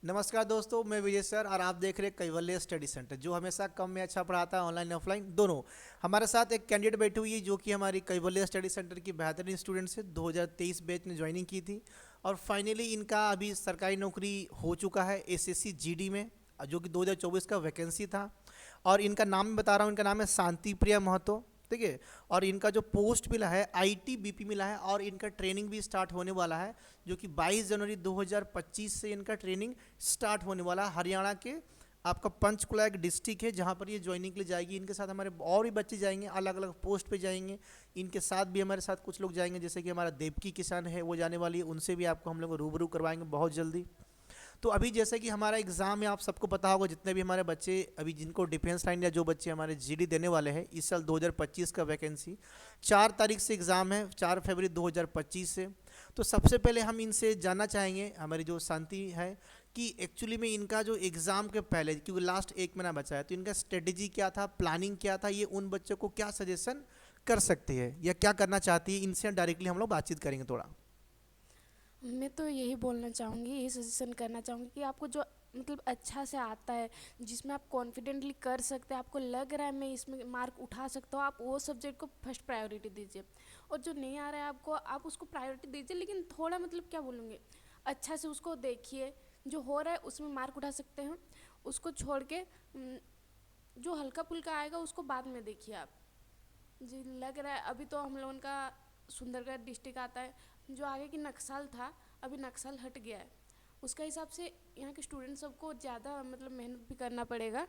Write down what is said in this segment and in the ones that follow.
नमस्कार दोस्तों, मैं विजय सर और आप देख रहे हैं कैवल्य स्टडी सेंटर, जो हमेशा कम में अच्छा पढ़ाता है, ऑनलाइन ऑफलाइन दोनों। हमारे साथ एक कैंडिडेट बैठी हुई है जो कि हमारी कैवल्य स्टडी सेंटर की बेहतरीन स्टूडेंट्स है। 2023 बैच ने ज्वाइनिंग की थी और फाइनली इनका अभी सरकारी नौकरी हो चुका है एसएससी जीडी में, जो कि 2024 का वैकेंसी था। और इनका नाम मैं बता रहा हूँ, इनका नाम है शांति प्रिया महतो। ठीक है। और इनका जो पोस्ट मिला है आईटीबीपी मिला है और इनका ट्रेनिंग भी स्टार्ट होने वाला है, जो कि 22 जनवरी 2025 से इनका ट्रेनिंग स्टार्ट होने वाला है। हरियाणा के आपका पंचकुला एक डिस्ट्रिक्ट है जहाँ पर ये ज्वाइनिंग के लिए जाएगी। इनके साथ हमारे और भी बच्चे जाएंगे, अलग अलग पोस्ट पे जाएंगे। इनके साथ भी हमारे साथ कुछ लोग जाएंगे, जैसे कि हमारा देवकी किसान है वो जाने वाली है, उनसे भी आपको हम लोग रूबरू करवाएंगे बहुत जल्दी। तो अभी जैसे कि हमारा एग्ज़ाम है, आप सबको पता होगा, जितने भी हमारे बच्चे अभी जिनको डिफेंस लाइन या जो बच्चे हमारे जीडी देने वाले हैं इस साल 2025 का वैकेंसी 4 तारीख से एग्ज़ाम है, 4 फरवरी 2025 से। तो सबसे पहले हम इनसे जानना चाहेंगे, हमारी जो शांति है, कि एक्चुअली में इनका जो एग्ज़ाम के पहले, क्योंकि लास्ट 1 महीना बचा है, तो इनका स्ट्रेटेजी क्या था, प्लानिंग क्या था, ये उन बच्चों को क्या सजेशन कर सकती है या क्या करना चाहती है, इनसे डायरेक्टली हम लोग बातचीत करेंगे थोड़ा। मैं तो यही बोलना चाहूँगी, यही सजेशन करना चाहूँगी कि आपको जो मतलब अच्छा से आता है, जिसमें आप कॉन्फिडेंटली कर सकते हैं, आपको लग रहा है मैं इसमें मार्क उठा सकता हूँ, आप वो सब्जेक्ट को फर्स्ट प्रायोरिटी दीजिए। और जो नहीं आ रहा है आपको, आप उसको प्रायोरिटी दीजिए, लेकिन थोड़ा मतलब क्या बोलूँगी, अच्छा से उसको देखिए। जो हो रहा है उसमें मार्क उठा सकते हैं, उसको छोड़ के जो हल्का फुल्का आएगा उसको बाद में देखिए आप। जी लग रहा है अभी तो हम लोगों का सुंदरगढ़ डिस्ट्रिक्ट आता है, जो आगे की नक्सल था अभी नक्सल हट गया है। उसका हिसाब से यहाँ के स्टूडेंट सबको ज़्यादा मतलब मेहनत भी करना पड़ेगा।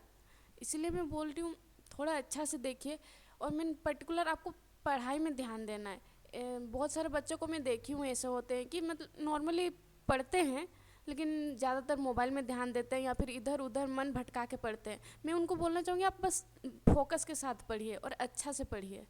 इसीलिए मैं बोल रही हूँ थोड़ा अच्छा से देखिए। और मैं पर्टिकुलर आपको पढ़ाई में ध्यान देना है। बहुत सारे बच्चों को मैं देखी हूँ ऐसे होते हैं कि मतलब नॉर्मली पढ़ते हैं, लेकिन ज़्यादातर मोबाइल में ध्यान देते हैं या फिर इधर उधर मन भटका के पढ़ते हैं। मैं उनको बोलना चाहूँगी आप बस फोकस के साथ पढ़िए और अच्छा से पढ़िए।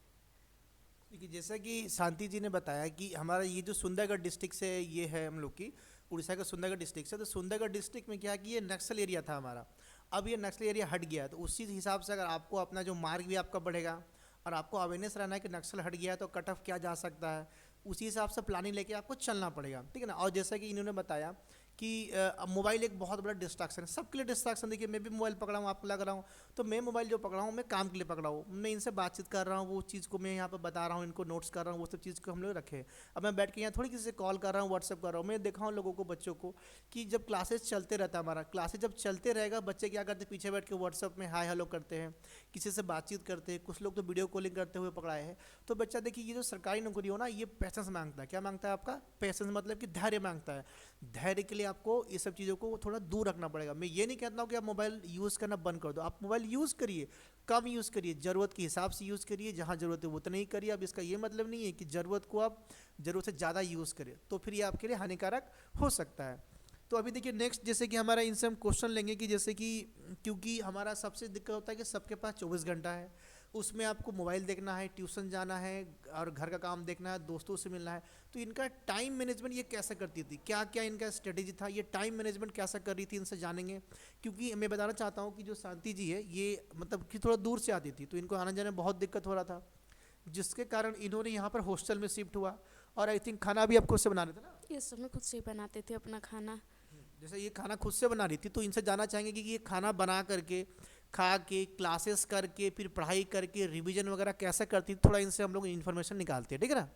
देखिए, जैसा कि शांति जी ने बताया कि हमारा ये जो सुंदरगढ़ डिस्ट्रिक्ट से ये है, हम लोग की उड़ीसा का सुंदरगढ़ डिस्ट्रिक्ट से, तो सुंदरगढ़ डिस्ट्रिक्ट में क्या है कि ये नक्सल एरिया था हमारा। अब ये नक्सल एरिया हट गया है, तो उसी हिसाब से अगर आपको अपना जो मार्क भी आपका बढ़ेगा और आपको अवेयरनेस रहना है कि नक्सल हट गया है तो कट ऑफ क्या जा सकता है, उसी हिसाब से प्लानिंग लेके आपको चलना पड़ेगा। ठीक है ना। और जैसा कि इन्होंने बताया कि मोबाइल एक बहुत बड़ा डिस्ट्रैक्शन है, सबके लिए डिस्ट्रैक्शन। देखिए, मैं भी मोबाइल पकड़ा हूँ, आपको लग रहा हूँ, तो मैं मोबाइल जो पकड़ा हूँ मैं काम के लिए पकड़ा हूँ, मैं इनसे बातचीत कर रहा हूँ, वो चीज़ को मैं यहाँ पर बता रहा हूँ, इनको नोट्स कर रहा हूँ, वो सब चीज़ को हम लोग रखे। अब मैं बैठ के यहाँ थोड़ी किसी से कॉल कर रहा हूँ, व्हाट्सअप कर रहा हूँ। मैं देखा हूँ लोगों को, बच्चों को, कि जब क्लासेस चलते रहता है, हमारा क्लासेस जब चलते रहेगा, बच्चे क्या करते हैं, पीछे बैठ के व्हाट्सअप में हाय हेलो करते हैं, किसी से बातचीत करते हैं, कुछ लोग तो वीडियो कॉलिंग करते हुए पकड़ाए हैं। तो बच्चा देखिए, ये जो सरकारी नौकरी हो ना, ये पैसेंस मांगता है। क्या मांगता है आपका? पैसेंस, मतलब कि धैर्य मांगता है। धैर्य के लिए आपको ये सब चीज़ों को थोड़ा दूर रखना पड़ेगा। मैं ये नहीं कहता हूँ कि आप मोबाइल यूज़ करना बंद कर दो, आप मोबाइल यूज़ करिए, कम यूज़ करिए, ज़रूरत के हिसाब से यूज़ करिए, जहाँ ज़रूरत है वो उतना ही करिए। अब इसका ये मतलब नहीं है कि ज़रूरत को आप ज़रूरत से ज़्यादा यूज़ करें, तो फिर ये आपके लिए हानिकारक हो सकता है। तो अभी देखिए नेक्स्ट, जैसे कि हमारा इनसे हम क्वेश्चन लेंगे कि जैसे कि, क्योंकि हमारा सबसे दिक्कत होता है कि सबके पास 24 घंटा है, उसमें आपको मोबाइल देखना है, ट्यूशन जाना है और घर का काम देखना है, दोस्तों से मिलना है। तो इनका टाइम मैनेजमेंट ये कैसा करती थी, क्या क्या इनका स्ट्रेटेजी था, ये टाइम मैनेजमेंट कैसा कर रही थी, इनसे जानेंगे। क्योंकि मैं बताना चाहता हूँ कि जो शांति जी है ये मतलब कि थोड़ा दूर से आती थी, तो इनको आने जाने में बहुत दिक्कत हो रहा था, जिसके कारण इन्होंने यहाँ पर हॉस्टल में शिफ्ट हुआ। और आई थिंक खाना भी आपको उससे बना रहे थे ना। ये सब में खुद से ही बनाते थे अपना खाना। जैसे ये खाना खुद से बना रही थी, तो इनसे जानना चाहेंगे कि ये खाना बना करके, खा के, क्लासेस करके, फिर पढ़ाई करके, रिवीजन वगैरह कैसे करती थी, थोड़ा इनसे हम लोग इन्फॉर्मेशन निकालते हैं, ठीक है ना।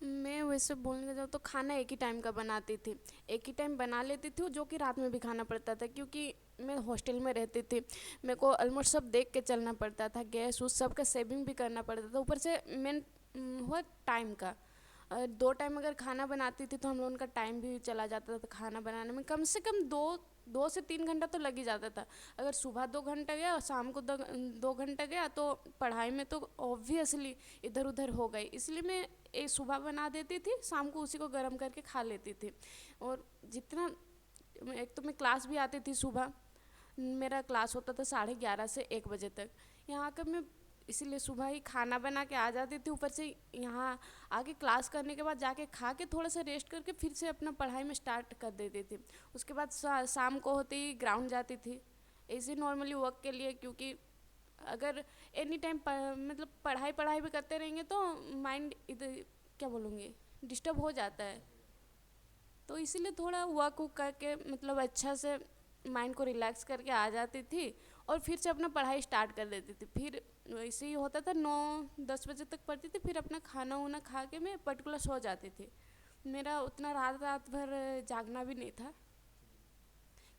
मैं वैसे बोलने जाऊँ तो खाना एक ही टाइम का बनाती थी। एक ही टाइम बना लेती थी, जो कि रात में भी खाना पड़ता था, क्योंकि मैं हॉस्टल में रहती थी। मेरे को ऑलमोस्ट सब देख के चलना पड़ता था, गैस उस सब का सेविंग भी करना पड़ता था। ऊपर से मेन हुआ टाइम का। 2 टाइम अगर खाना बनाती थी तो हम लोगों का टाइम भी चला जाता था खाना बनाने में। कम से कम 2 से 3 घंटा तो लग ही जाता था। अगर सुबह 2 घंटा गया और शाम को 2 घंटा गया तो पढ़ाई में तो ऑब्वियसली इधर उधर हो गई। इसलिए मैं सुबह बना देती थी, शाम को उसी को गर्म करके खा लेती थी। और जितना, एक तो मैं क्लास भी आती थी सुबह, मेरा क्लास होता था 11:30 से 1 बजे तक। यहाँ आकर मैं इसीलिए सुबह ही खाना बना के आ जाती थी। ऊपर से यहाँ आके क्लास करने के बाद जाके खा के थोड़ा सा रेस्ट करके फिर से अपना पढ़ाई में स्टार्ट कर देती थी। उसके बाद शाम को होते ही ग्राउंड जाती थी, ऐसे नॉर्मली वर्क के लिए। क्योंकि अगर एनी टाइम मतलब पढ़ाई पढ़ाई भी करते रहेंगे तो माइंड इधर क्या बोलूँगी डिस्टर्ब हो जाता है। तो इसीलिए थोड़ा वर्क उक करके मतलब अच्छा से माइंड को रिलैक्स करके आ जाती थी और फिर से अपना पढ़ाई स्टार्ट कर देती थी। फिर वैसे ही होता था, 9-10 बजे तक पढ़ती थी, फिर अपना खाना वाना खा के मैं पर्टिकुलर सो जाती थी। मेरा उतना रात रात भर जागना भी नहीं था,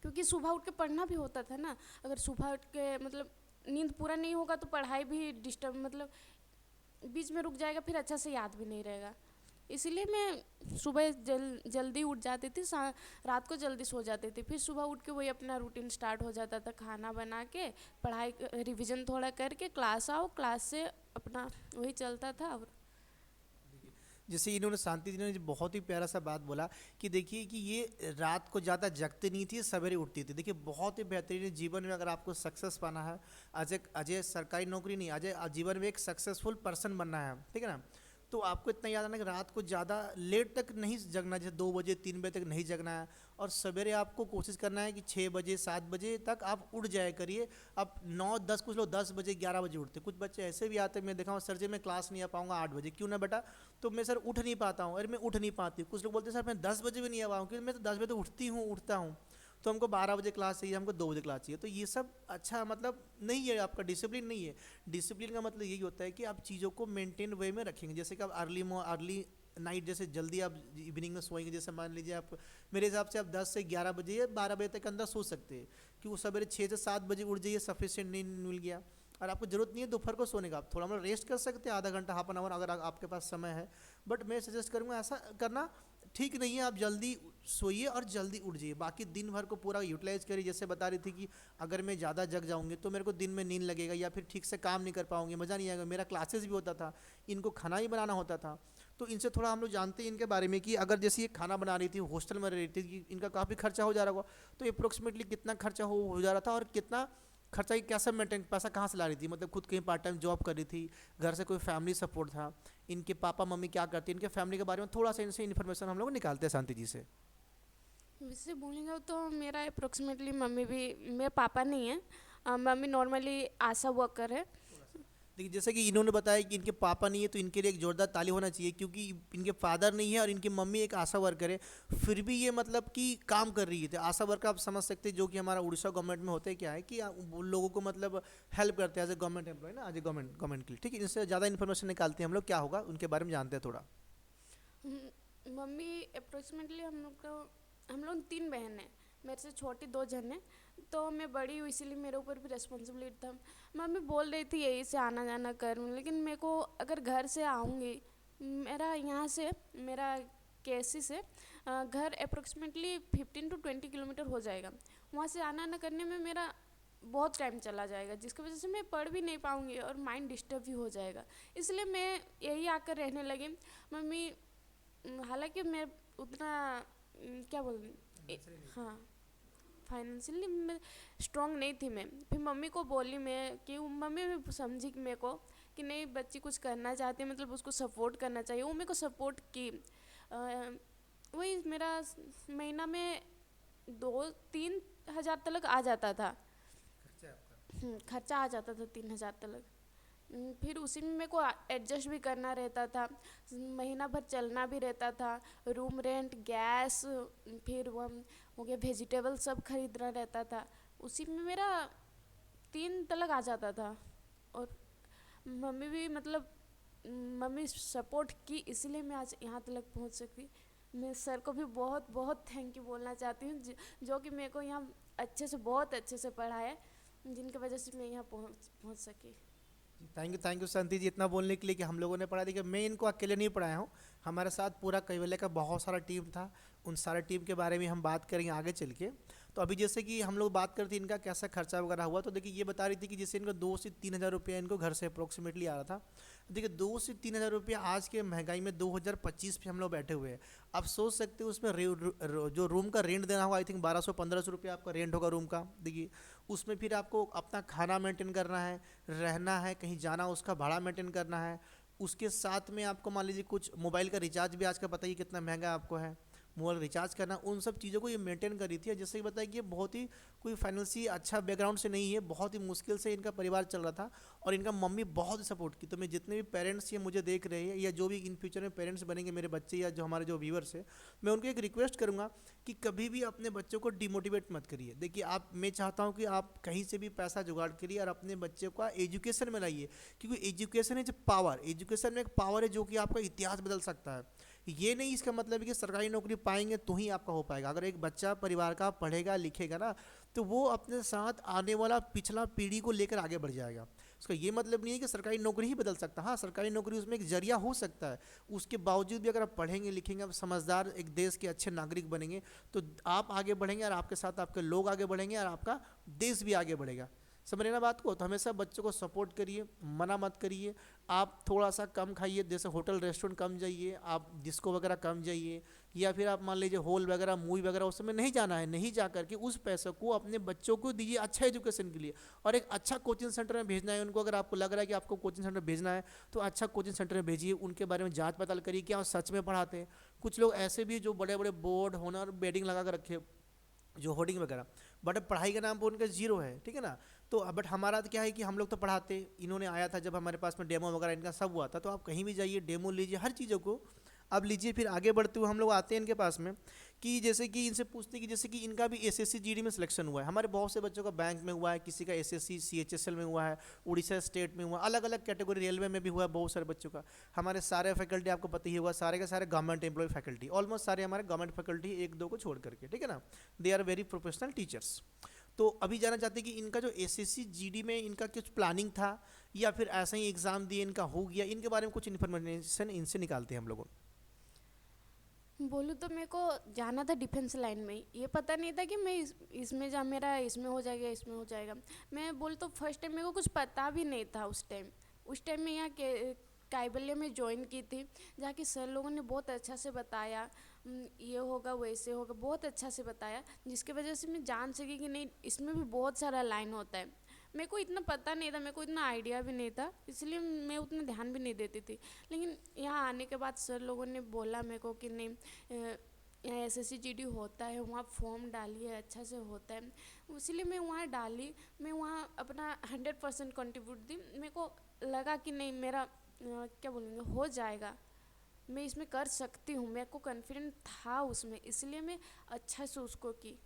क्योंकि सुबह उठ के पढ़ना भी होता था ना। अगर सुबह उठ के मतलब नींद पूरा नहीं होगा तो पढ़ाई भी डिस्टर्ब, मतलब बीच में रुक जाएगा, फिर अच्छा से याद भी नहीं रहेगा। इसीलिए मैं सुबह जल्दी उठ जाती थी, रात को जल्दी सो जाती थी, फिर सुबह उठ के वही अपना रूटीन स्टार्ट हो जाता था, खाना बना के पढ़ाई रिवीजन थोड़ा करके क्लास आओ, क्लास से अपना वही चलता था। और जैसे इन्होंने शांति जी ने जो बहुत ही प्यारा सा बात बोला कि देखिए कि ये रात को ज़्यादा जगती नहीं थी, सवेरे उठती थी। देखिए बहुत ही बेहतरीन जीवन में अगर आपको सक्सेस पाना है, अजय अजय सरकारी नौकरी नहीं, अजय जीवन में एक सक्सेसफुल पर्सन बनना है, ठीक है ना, तो आपको इतना याद आना कि रात को ज़्यादा लेट तक नहीं जगना, जैसे 2 बजे 3 बजे तक नहीं जगना है। और सवेरे आपको कोशिश करना है कि 6 बजे 7 बजे तक आप उठ जाया करिए। अब 9-10, कुछ लोग 10 बजे 11 बजे उठते, कुछ बच्चे ऐसे भी आते हैं, मैं देखा हूँ सर जी मैं क्लास नहीं आ पाऊँगा 8 बजे। क्यों ना बेटा? तो मैं सर उठ नहीं पाता हूँ। अरे मैं उठ नहीं पाती। कुछ लोग बोलते हैं सर मैं 10 बजे भी नहीं आ पाऊँ, क्योंकि मैं तो 10 बजे तो उठता हूँ। तो हमको 12 बजे क्लास चाहिए, हमको 2 बजे क्लास चाहिए। तो ये सब अच्छा मतलब नहीं है, आपका डिसिप्लिन नहीं है। डिसिप्लिन का मतलब यही होता है कि आप चीज़ों को मेंटेन वे में रखेंगे। जैसे कि आप अर्ली नाइट, जैसे जल्दी आप इवनिंग में सोएंगे, जैसे मान लीजिए आप, मेरे हिसाब से आप 10 से 11 बजे या 12 बजे तक अंदर सो सकते हैं, कि वो सवेरे 6 से 7 बजे उठ जाइए, सफिशिएंट नींद मिल गया। और आपको जरूरत नहीं है दोपहर को सोने का, आप थोड़ा मतलब रेस्ट कर सकते हैं, आधा घंटा हाफ एन आवर, अगर आपके पास समय है। बट मैं सजेस्ट करूँगा ऐसा करना ठीक नहीं है। आप जल्दी सोइए और जल्दी उठ जाइए, बाकी दिन भर को पूरा यूटिलाइज करिए। जैसे बता रही थी कि अगर मैं ज़्यादा जग जाऊँगी तो मेरे को दिन में नींद लगेगा, या फिर ठीक से काम नहीं कर पाऊँगी, मज़ा नहीं आएगा। मेरा क्लासेस भी होता था, इनको खाना ही बनाना होता था। तो इनसे थोड़ा हम लोग जानते हैं इनके बारे में कि अगर जैसे ये खाना बना रही थी, हॉस्टल में रह रही थी, कि इनका काफ़ी खर्चा हो जा रहा होगा। तो अप्रोक्सीमेटली कितना खर्चा हो जा रहा था, और कितना खर्चा की कैसे मेंटेन, पैसा कहाँ से ला रही थी? मतलब खुद कहीं पार्ट टाइम जॉब कर रही थी, घर से कोई फैमिली सपोर्ट था, इनके पापा मम्मी क्या करते हैं, इनके फैमिली के बारे में थोड़ा सा इनसे इन्फॉर्मेशन हम लोग निकालते हैं शांति जी से। वैसे बोलने जाओ तो मेरा अप्रोक्सीमेटली मम्मी भी, मेरे पापा नहीं है, मम्मी नॉर्मली आशा वर्कर है। देखिए जैसे कि इन्होंने बताया कि इनके पापा नहीं है, तो इनके लिए एक जोरदार ताली होना चाहिए, क्योंकि इनके फादर नहीं है और इनकी मम्मी एक आशा वर्कर है, फिर भी ये मतलब कि काम कर रही है। तो आशा वर्कर आप समझ सकते हैं, जो कि हमारा उड़ीसा गवर्नमेंट में होते हैं, क्या है कि वो लोगों को मतलब हेल्प करते हैं एज ए गवर्नमेंट एम्प्लॉय ना, एज ए गवर्नमेंट के लिए। ठीक है, इनसे ज़्यादा इन्फॉर्मेशन निकालते हैं हम लोग, क्या होगा उनके बारे में जानते हैं थोड़ा। मम्मी अप्रोक्सीमेटली हम लोग 3 बहन हैं, मेरे से छोटी 2 जन हैं, तो मैं बड़ी हूँ इसीलिए मेरे ऊपर भी रिस्पॉन्सिबिलिटी था। मम्मी बोल रही थी यही से आना जाना कर, लेकिन मेरे को अगर घर से आऊँगी, मेरा यहाँ से, मेरा केसी से घर अप्रोक्सीमेटली 15 to 20 किलोमीटर हो जाएगा। वहाँ से आना आना करने में मेरा बहुत टाइम चला जाएगा, जिसकी वजह से मैं पढ़ भी नहीं पाऊँगी और माइंड डिस्टर्ब भी हो जाएगा। इसलिए मैं यही आकर रहने लगी। मम्मी हालांकि मैं उतना क्या बोल, हाँ, फाइनेंशियली मैं स्ट्रांग नहीं थी। मैं फिर मम्मी को बोली, मैं कि मम्मी भी समझी कि मेरे को कि नहीं बच्ची कुछ करना चाहती है, मतलब उसको सपोर्ट करना चाहिए। वो मेरे को सपोर्ट की। वही मेरा महीना में 2-3 हज़ार तक आ जाता था। खर्चा आ जाता था 3 हज़ार तक। फिर उसी में मेरे को एडजस्ट भी करना रहता था, महीना भर चलना भी रहता था, रूम रेंट, गैस, फिर वो हो गया वेजिटेबल, सब खरीदना रहता था। उसी में मेरा 3 तक आ जाता था। और मम्मी भी मतलब मम्मी सपोर्ट की, इसीलिए मैं आज यहाँ तक पहुँच सकी। मैं सर को भी बहुत बहुत थैंक यू बोलना चाहती हूँ, जो कि मेरे को यहाँ अच्छे से, बहुत अच्छे से पढ़ाया, जिनकी वजह से मैं यहाँ पहुँच सकी। थैंक यू शांति जी, इतना बोलने के लिए कि हम लोगों ने पढ़ा। देखिए मैं इनको अकेले नहीं पढ़ाया हूँ, हमारे साथ पूरा कैवल्य का बहुत सारा टीम था। उन सारे टीम के बारे में हम बात करेंगे आगे चल के। तो अभी जैसे कि हम लोग बात करते हैं इनका कैसा खर्चा वगैरह हुआ, तो देखिए ये बता रही थी कि जैसे इनको 2 से 3 हज़ार रुपया इनको घर से अप्रोक्सीमेटली आ रहा था। देखिए 2 से 3 हज़ार रुपया आज के महंगाई में 2025 पे हम लोग बैठे हुए हैं। आप सोच सकते हो उसमें जो रूम का रेंट देना होगा, आई थिंक 1200-1500 रुपया आपका रेंट होगा रूम का। देखिए उसमें फिर आपको अपना खाना मेंटेन करना है, रहना है, कहीं जाना उसका भाड़ा मेंटेन करना है। उसके साथ में आपको मान लीजिए कुछ मोबाइल का रिचार्ज भी आज का पता ही कितना महंगा आपको है। मोबाइल रिचार्ज करना, उन सब चीज़ों को ये मेंटेन कर रही थी। और जैसे कि बताया कि ये बहुत ही कोई फाइनेंशियली अच्छा बैकग्राउंड से नहीं है, बहुत ही मुश्किल से इनका परिवार चल रहा था और इनका मम्मी बहुत सपोर्ट की। तो मैं जितने भी पेरेंट्स ये मुझे देख रहे हैं या जो भी इन फ्यूचर में पेरेंट्स बनेंगे मेरे बच्चे या जो हमारे जो व्यूअर्स है, मैं उनको एक रिक्वेस्ट करूँगा कि कभी भी अपने बच्चों को डिमोटिवेट मत करिए। देखिए आप, मैं चाहता हूँ कि आप कहीं से भी पैसा जुगाड़ करिए और अपने बच्चे को एजुकेशन में लाइए, क्योंकि एजुकेशन इज पावर। एजुकेशन में एक पावर है जो कि आपका इतिहास बदल सकता है। ये नहीं इसका मतलब है कि सरकारी नौकरी पाएंगे तो ही आपका हो पाएगा। अगर एक बच्चा परिवार का पढ़ेगा लिखेगा ना, तो वो अपने साथ आने वाला पिछला पीढ़ी को लेकर आगे बढ़ जाएगा। उसका ये मतलब नहीं है कि सरकारी नौकरी ही बदल सकता है। हाँ, सरकारी नौकरी उसमें एक जरिया हो सकता है। उसके बावजूद भी अगर आप पढ़ेंगे लिखेंगे, आप समझदार एक देश के अच्छे नागरिक बनेंगे, तो आप आगे बढ़ेंगे और आपके साथ आपके लोग आगे बढ़ेंगे और आपका देश भी आगे बढ़ेगा। समझ रहे ना बात को? तो हमेशा बच्चों को सपोर्ट करिए, मना मत करिए। आप थोड़ा सा कम खाइए, जैसे होटल रेस्टोरेंट कम जाइए, आप डिस्को वगैरह कम जाइए, या फिर आप मान लीजिए हॉल वगैरह मूवी वगैरह उस समय नहीं जाना है। नहीं जा करके उस पैसे को अपने बच्चों को दीजिए अच्छा एजुकेशन के लिए, और एक अच्छा कोचिंग सेंटर में भेजना है उनको। अगर आपको लग रहा है कि आपको कोचिंग सेंटर भेजना है तो अच्छा कोचिंग सेंटर में भेजिए, उनके बारे में जांच पड़ताल करिए क्या वो सच में पढ़ाते हैं। कुछ लोग ऐसे भी जो बड़े बड़े बोर्ड होनर बेडिंग लगा कर रखे, जो होर्डिंग वगैरह, बट पढ़ाई के नाम पर उनका जीरो है, ठीक है ना। तो बट हमारा तो क्या है कि हम लोग तो पढ़ाते, इन्होंने आया था जब हमारे पास में डेमो वगैरह इनका सब हुआ था। तो आप कहीं भी जाइए, डेमो लीजिए, हर चीज़ों को अब लीजिए। फिर आगे बढ़ते हुए हम लोग आते हैं इनके पास में कि जैसे कि इनसे पूछते हैं कि जैसे कि इनका भी एसएससी जीडी में सिलेक्शन हुआ है। हमारे बहुत से बच्चों का बैंक में हुआ है, किसी का एसएससी सीएचएसएल में हुआ है, उड़ीसा स्टेट में हुआ, अलग अलग कैटेगरी, रेलवे में भी हुआ है बहुत सारे बच्चों का। हमारे सारे फैकल्टी आपको पता ही होगा, सारे के सारे गवर्नमेंट एम्प्लॉय फैकल्टी, ऑलमोस्ट सारे हमारे गवर्नमेंट फैकल्टी, एक दो को छोड़ करके, ठीक है ना। They are very professional teachers. तो अभी जाना चाहते हैं कि इनका जो एसएससी जीडी में इनका कुछ प्लानिंग था या फिर ऐसा ही एग्ज़ाम दिए इनका हो गया, इनके बारे में कुछ इन्फॉर्मेशन इनसे निकालते हैं हम लोग। बोलूँ तो मेरे को जाना था डिफेंस लाइन में ही। ये पता नहीं था कि मैं इसमें जा मेरा इसमें हो जाएगा, इसमें हो जाएगा। मैं बोल तो फर्स्ट टाइम मेरे को कुछ पता भी नहीं था उस टाइम मैं यहाँ के काइबल्य में ज्वाइन की थी, जाके सर लोगों ने बहुत अच्छा से बताया, ये होगा वैसे होगा, बहुत अच्छा से बताया, जिसकी वजह से मैं जान सकी कि नहीं इसमें भी बहुत सारा लाइन होता है। मेरे को इतना पता नहीं था, मेरे को इतना आइडिया भी नहीं था, इसलिए मैं उतना ध्यान भी नहीं देती थी। लेकिन यहाँ आने के बाद सर लोगों ने बोला मेरे को कि नहीं, यहाँ एसएससी जीडी होता है, वहाँ फॉर्म डालिए, अच्छा से होता है। इसलिए मैं वहाँ डाली, मैं वहाँ अपना 100% कंट्रीब्यूट दी। मेरे को लगा कि नहीं मेरा क्या बोलेंगे हो जाएगा, मैं इसमें कर सकती हूँ, मेरे को कॉन्फिडेंट था उसमें, इसलिए मैं अच्छा से उसको की।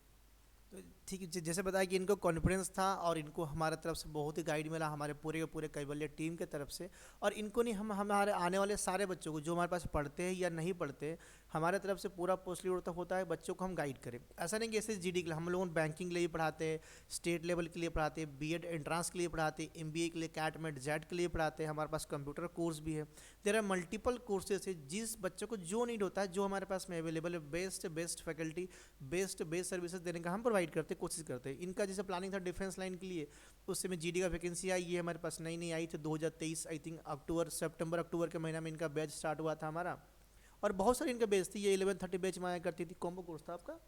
तो ठीक है, जैसे बताया कि इनको कॉन्फिडेंस था और इनको हमारे तरफ से बहुत ही गाइड मिला, हमारे पूरे के पूरे कैबल्य टीम के तरफ से। और इनको नहीं, हम हमारे आने वाले सारे बच्चों को जो हमारे पास पढ़ते हैं या नहीं पढ़ते, हमारे तरफ से पूरा पोस्टली होता है बच्चों को हम गाइड करें। ऐसा नहीं कि ऐसे जीडी के लिए, हम लोगों बैंकिंग के लिए पढ़ाते हैं, स्टेट लेवल के लिए पढ़ाते हैं, बीएड एंट्रांस के लिए पढ़ाते हैं, एमबीए के लिए, कैट मेट जेड के लिए पढ़ाते हैं। हमारे पास कंप्यूटर कोर्स भी है। देयर आर मल्टीपल कोर्सेज है, जिस बच्चों को जो नीड होता है, जो हमारे पास में अवेलेबल है, बेस्ट फैकल्टी, बेस्ट सर्विसेज देने का हम प्रोवाइड करते, कोशिश करते हैं। इनका जैसे प्लानिंग था डिफेंस लाइन के लिए, उससे में जीडी का वैकेंसी आई है हमारे पास, नई नई आई थी 2023 आई थिंक सितंबर अक्टूबर के महीना में इनका बैच स्टार्ट हुआ था हमारा। और बहुत सारी इनका बैच थी, ये 1130 बैच में आया करती थी। कॉम्बो कोर्स था आपका,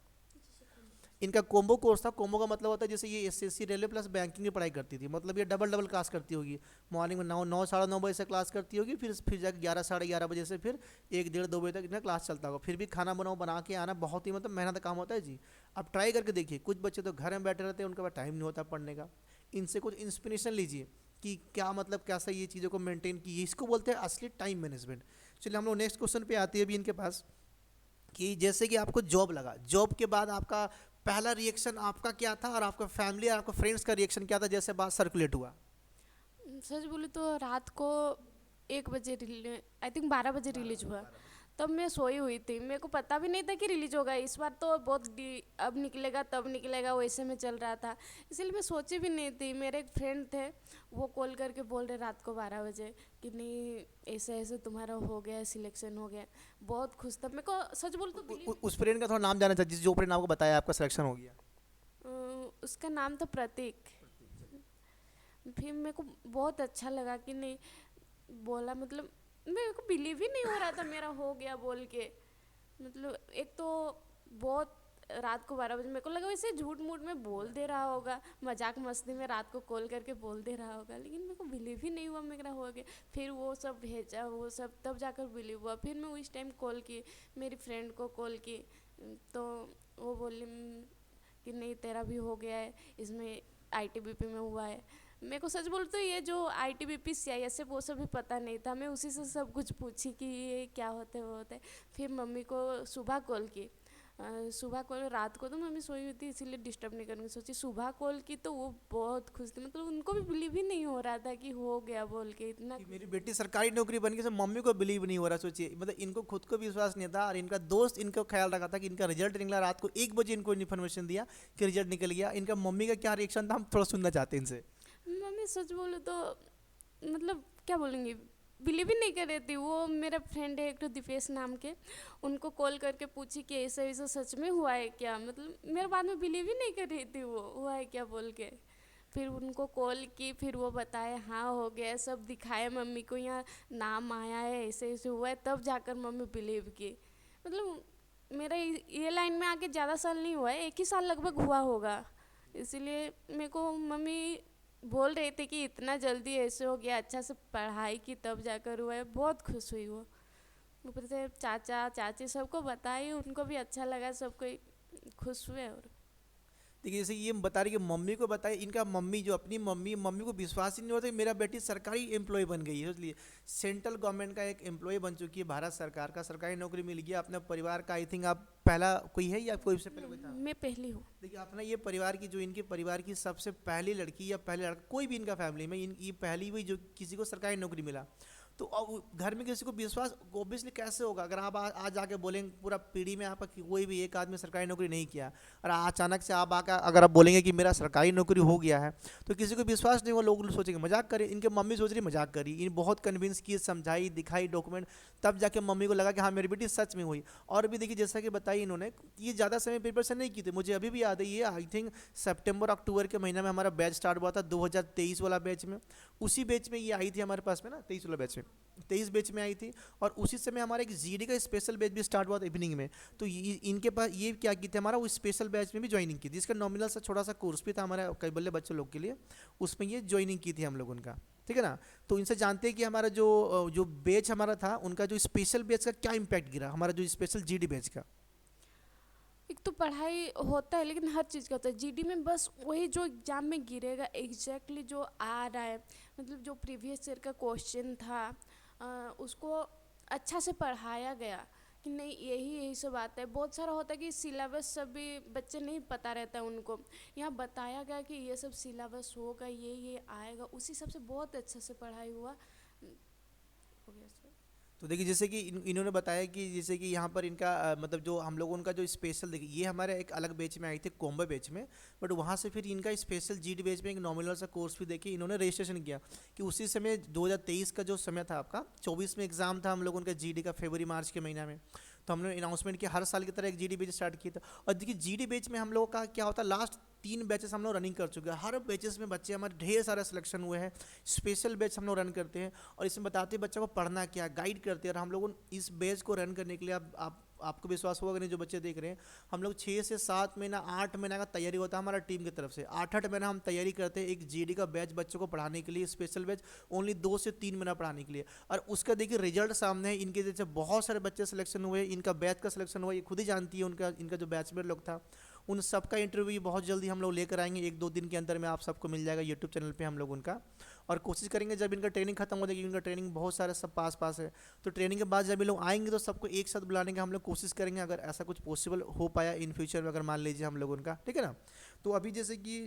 इनका कॉम्बो कोर्स था। कॉम्बो का मतलब होता है जैसे ये एसएससी रेलवे प्लस बैंकिंग की पढ़ाई करती थी, मतलब ये डबल डबल क्लास करती होगी। मॉर्निंग में 9 साढ़े 9 बजे से क्लास करती होगी, फिर जाकर 11 साढ़े 11 बजे से फिर 1 डेढ़ 2 बजे तक इनका क्लास चलता होगा। फिर भी खाना बनाओ, बना के आना बहुत ही मतलब मेहनत का काम होता है जी। आप ट्राई करके देखिए, कुछ बच्चे तो घर में बैठे रहते हैं, उनके पास टाइम नहीं होता पढ़ने का। इनसे कुछ इंस्पिरेशन लीजिए कि क्या मतलब कैसा ये चीज़ों को मेंटेन की, इसको बोलते हैं असली टाइम मैनेजमेंट। चलिए हम लोग नेक्स्ट क्वेश्चन पे आते हैं अभी इनके पास, कि जैसे कि आपको जॉब लगा, जॉब के बाद आपका पहला रिएक्शन आपका क्या था और आपका फैमिली और आपका फ्रेंड्स का रिएक्शन क्या था जैसे बात सर्कुलेट हुआ? सच बोले तो रात को 1 बजे आई थिंक 12 बजे रिलीज हुआ। तब मैं सोई हुई थी, मेरे को पता भी नहीं था कि रिलीज होगा इस बार। तो बहुत अब निकलेगा तब निकलेगा वैसे में चल रहा था, इसलिए मैं सोची भी नहीं थी। मेरे एक फ्रेंड थे, वो कॉल करके बोल रहे रात को 12 बजे कि नहीं ऐसे ऐसे तुम्हारा हो गया, सिलेक्शन हो गया। बहुत खुश था, मेरे को सच बोल तो उस फ्रेंड का थोड़ा नाम जानना चाहिए, जो फ्रेंड आपको बताया आपका सिलेक्शन हो गया। उसका नाम था प्रतीक। फिर मेरे को बहुत अच्छा लगा कि नहीं बोला, मतलब मेरे को बिलीव ही नहीं हो रहा था मेरा हो गया बोल के। मतलब एक तो बहुत रात को 12 बजे, मेरे को लगा वैसे झूठ मूठ में बोल दे रहा होगा, मजाक मस्ती में रात को कॉल करके बोल दे रहा होगा, लेकिन मेरे को बिलीव ही नहीं हुआ मेरा हो गया। फिर वो सब भेजा, वो सब तब जाकर बिलीव हुआ। फिर मैं उस टाइम कॉल की, मेरी फ्रेंड को कॉल की, तो वो बोली कि नहीं तेरा भी हो गया है, इसमें आईटीबीपी में हुआ है। मेरे को सच बोल तो ये जो आईटीबीपी सीआईएसएफ वो सब भी पता नहीं था, मैं उसी से सब कुछ पूछी कि ये क्या होता है वो होता है। फिर मम्मी को सुबह कॉल की, सुबह कॉल, रात को तो मम्मी सोई हुई थी इसीलिए डिस्टर्ब नहीं करूँगी सोची, सुबह कॉल की तो वो बहुत खुश थी, मतलब उनको भी बिलीव ही नहीं हो रहा था कि हो गया बोल के, इतना। कि मेरी बेटी सरकारी नौकरी बन गई, सब मम्मी को बिलीव नहीं हो रहा। सोचिए, मतलब इनको खुद को भी विश्वास नहीं था और इनका दोस्त इनको ख्याल रखा था कि इनका रिजल्ट निकला, रात को 1 बजे इनको इन्फॉर्मेशन दिया कि रिजल्ट निकल गया। इनका मम्मी का क्या रिएक्शन था हम थोड़ा सुनना चाहते हैं इनसे। मम्मी सच बोलो तो मतलब क्या बोलूँगी, बिलीव ही नहीं कर रही थी। वो मेरा फ्रेंड है एक तो दीपेश नाम के, उनको कॉल करके पूछी कि ऐसा ऐसा सच में हुआ है क्या, मतलब मेरे बात में बिलीव ही नहीं कर रही थी वो हुआ है क्या बोल के। फिर उनको कॉल की, फिर वो बताए हाँ हो गया, सब दिखाए मम्मी को, यहाँ नाम आया है ऐसे ऐसे हुआ है, तब जाकर मम्मी बिलीव की। मतलब मेरा ये लाइन में आके ज़्यादा साल नहीं हुआ है, 1 ही साल लगभग हुआ होगा। इसीलिए मेरे को मम्मी बोल रहे थे कि इतना जल्दी ऐसे हो गया, अच्छा से पढ़ाई की तब जाकर हुआ है, बहुत खुश हुई वो। ऊपर से चाचा चाची सबको बताई, उनको भी अच्छा लगा, सब कोई खुश हुए। और देखिए, जैसे ये बता रही कि मम्मी को बताए, इनका मम्मी जो अपनी मम्मी मम्मी को विश्वास ही नहीं होता कि मेरा बेटी सरकारी एम्प्लॉय बन गई है। इसलिए सेंट्रल गवर्नमेंट का एक एम्प्लॉय बन चुकी है, भारत सरकार का सरकारी नौकरी मिल गया अपने परिवार का। आई थिंक आप पहला कोई है या कोई से पहले कोई था? मैं पहली हूँ। देखिए, अपना ये परिवार की जो इनके परिवार की सबसे पहली लड़की या पहले लड़का कोई भी इनका फैमिली में ये पहली हुई जो किसी को सरकारी नौकरी मिला। तो अब घर में किसी को विश्वास ऑब्वियसली कैसे होगा अगर आप आज आके बोलेंगे पूरा पीढ़ी में आपका कोई भी एक आदमी सरकारी नौकरी नहीं किया, और अचानक से आप आकर अगर आप बोलेंगे कि मेरा सरकारी नौकरी हो गया है, तो किसी को विश्वास नहीं होगा, लोग सोचेंगे मजाक करें। इनके मम्मी सोच रही मजाक करी, इन बहुत कन्विंस की, समझाई, दिखाई डॉक्यूमेंट, तब जाके मम्मी को लगा कि हाँ मेरी बेटी सच में हुई। और भी देखिए, जैसा कि बताई इन्होंने, ये ज़्यादा समय प्रिपरेशन नहीं की थी, मुझे अभी भी याद है। ये आई थिंक सितंबर अक्टूबर के महीना में हमारा बैच स्टार्ट हुआ था 2023 वाला बैच में। उसी बैच में ये आई थी हमारे पास में ना, 23 वाला बैच में, 23 बैच में आई थी। और उसी समय हमारा एक जीडी का स्पेशल बैच भी स्टार्ट हुआ था इवनिंग में। तो इनके पास ये क्या की थी, हमारा वो स्पेशल बैच में भी ज्वाइनिंग की थी, जिसका नॉमिनल सा छोटा सा कोर्स भी था हमारा कैबल्य बच्चे लोग के लिए, उसमें ये ज्वाइनिंग की थी हम लोग उनका। ठीक है ना? तो इनसे जानते हैं कि हमारा जो बैच हमारा था, उनका जो स्पेशल बैच का क्या इम्पैक्ट गिरा, हमारा जो स्पेशल जीडी बैच का। एक तो पढ़ाई होता है लेकिन हर चीज़ का होता है, जीडी में बस वही जो एग्ज़ाम में गिरेगा एग्जैक्टली जो आ रहा है, मतलब जो प्रीवियस ईयर का क्वेश्चन था, उसको अच्छा से पढ़ाया गया कि नहीं यही यही सब आता है। बहुत सारा होता है कि सिलेबस सभी बच्चे नहीं पता रहता है उनको, यहाँ बताया गया कि ये सब सिलेबस होगा, ये आएगा, उसी सब से बहुत अच्छे से पढ़ाई हुआ। हो गया सर। तो देखिए, जैसे कि इन्होंने बताया कि जैसे कि यहाँ पर इनका मतलब जो हम लोगों उनका जो स्पेशल, देखिए ये हमारे एक अलग बैच में आई थी कॉम्बो बैच में, बट वहाँ से फिर इनका स्पेशल जीडी बैच में एक नॉमिनल सा कोर्स भी देखिए इन्होंने रजिस्ट्रेशन किया कि उसी समय 2023 का जो समय था आपका, 24 में एग्जाम था हम लोगों का जीडी का, फरवरी मार्च के महीना में। तो हमने अनाउंसमेंट किया हर साल की तरह एक जीडी बैच स्टार्ट किया था। और देखिए, जीडी बैच में हम लोगों का क्या होता है, लास्ट 3 बैचेस हम लोग रनिंग कर चुके हैं, हर बैचेस में बच्चे हमारे ढेर सारे सिलेक्शन हुए हैं। स्पेशल बैच हम लोग रन करते हैं और इसमें बताते हैं बच्चों को पढ़ना क्या, गाइड करते हैं। और हम लोग इस बैच को रन करने के लिए आपको विश्वास होगा कि नहीं जो बच्चे देख रहे हैं, हम लोग 6 से 7 महीना 8 महीना का तैयारी होता है हमारा टीम की तरफ से। 8 महीना हम तैयारी करते हैं एक जीडी का बैच बच्चों को पढ़ाने के लिए, स्पेशल बैच ओनली 2 से 3 महीना पढ़ाने के लिए। और उसका देखिए रिजल्ट सामने है, इनके जैसे बहुत सारे बच्चे सिलेक्शन हुए, इनका बैच का सिलेक्शन हुआ, ये खुद ही जानती है। इनका जो बैचमेट लोग था, उन सबका इंटरव्यू बहुत जल्दी हम लोग लेकर आएंगे, 1-2 दिन के अंदर में आप सबको मिल जाएगा यूट्यूब चैनल पे हम लोग उनका। और कोशिश करेंगे जब इनका ट्रेनिंग खत्म हो जाएगी, इनका ट्रेनिंग बहुत सारे सब पास है, तो ट्रेनिंग के बाद जब ये लोग आएंगे तो सबको एक साथ बुलाने का हम लोग कोशिश करेंगे, अगर ऐसा कुछ पॉसिबल हो पाया इन फ्यूचर में, अगर मान लीजिए हम लोग उनका, ठीक है ना। तो अभी जैसे कि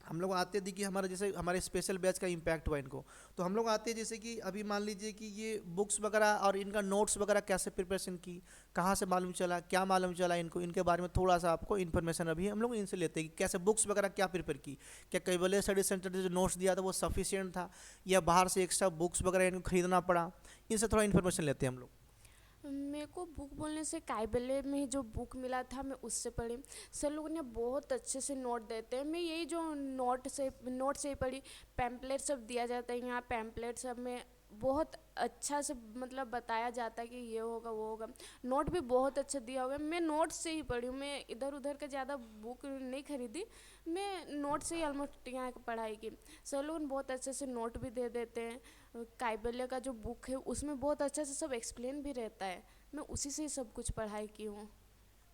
हम लोग आते हैं, देखिए हमारा जैसे हमारे स्पेशल बैच का इम्पैक्ट हुआ इनको, तो हम लोग आते हैं जैसे कि अभी मान लीजिए कि ये बुक्स वगैरह और इनका नोट्स वगैरह कैसे प्रिपरेशन की, कहाँ से मालूम चला, क्या मालूम चला इनको, इनके बारे में थोड़ा सा आपको इन्फॉर्मेशन अभी हम लोग इनसे लेते हैं कि कैसे बुक्स वगैरह क्या प्रिपेयर की, क्या कैबल्य स्टडी सेंटर से जो नोट्स दिया था वो सफिशियंट था या बाहर से एक्स्ट्रा बुक्स वगैरह इनको खरीदना पड़ा, इनसे थोड़ा इन्फॉर्मेशन लेते हैं हम लोग। मेरे को बुक बोलने से काइबले में ही जो बुक मिला था मैं उससे पढ़ी। सर लोगों ने बहुत अच्छे से नोट देते हैं, मैं यही जो नोट से ही पढ़ी। पैम्पलेट सब दिया जाता है यहाँ, पैम्पलेट सब में बहुत अच्छा से मतलब बताया जाता है कि ये होगा वो होगा। नोट भी बहुत अच्छा दिया होगा, मैं नोट से ही पढ़ी हूँ, मैं इधर उधर का ज़्यादा बुक नहीं खरीदी, मैं नोट से ही ऑलमोस्ट यहाँ की पढ़ाई की। सर लोग बहुत अच्छे से नोट भी दे देते हैं। काइबल्य का जो बुक है उसमें बहुत अच्छे से सब एक्सप्लेन भी रहता है, मैं उसी से ही सब कुछ पढ़ाई की हूँ।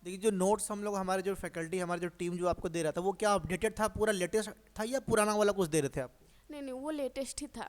देखिए जो नोट्स हम लोग हमारे जो फैकल्टी हमारी जो टीम जो आपको दे रहा था वो क्या अपडेटेड था, पूरा लेटेस्ट था या पुराना वाला कुछ दे रहे थे आप? नहीं नहीं, वो लेटेस्ट ही था।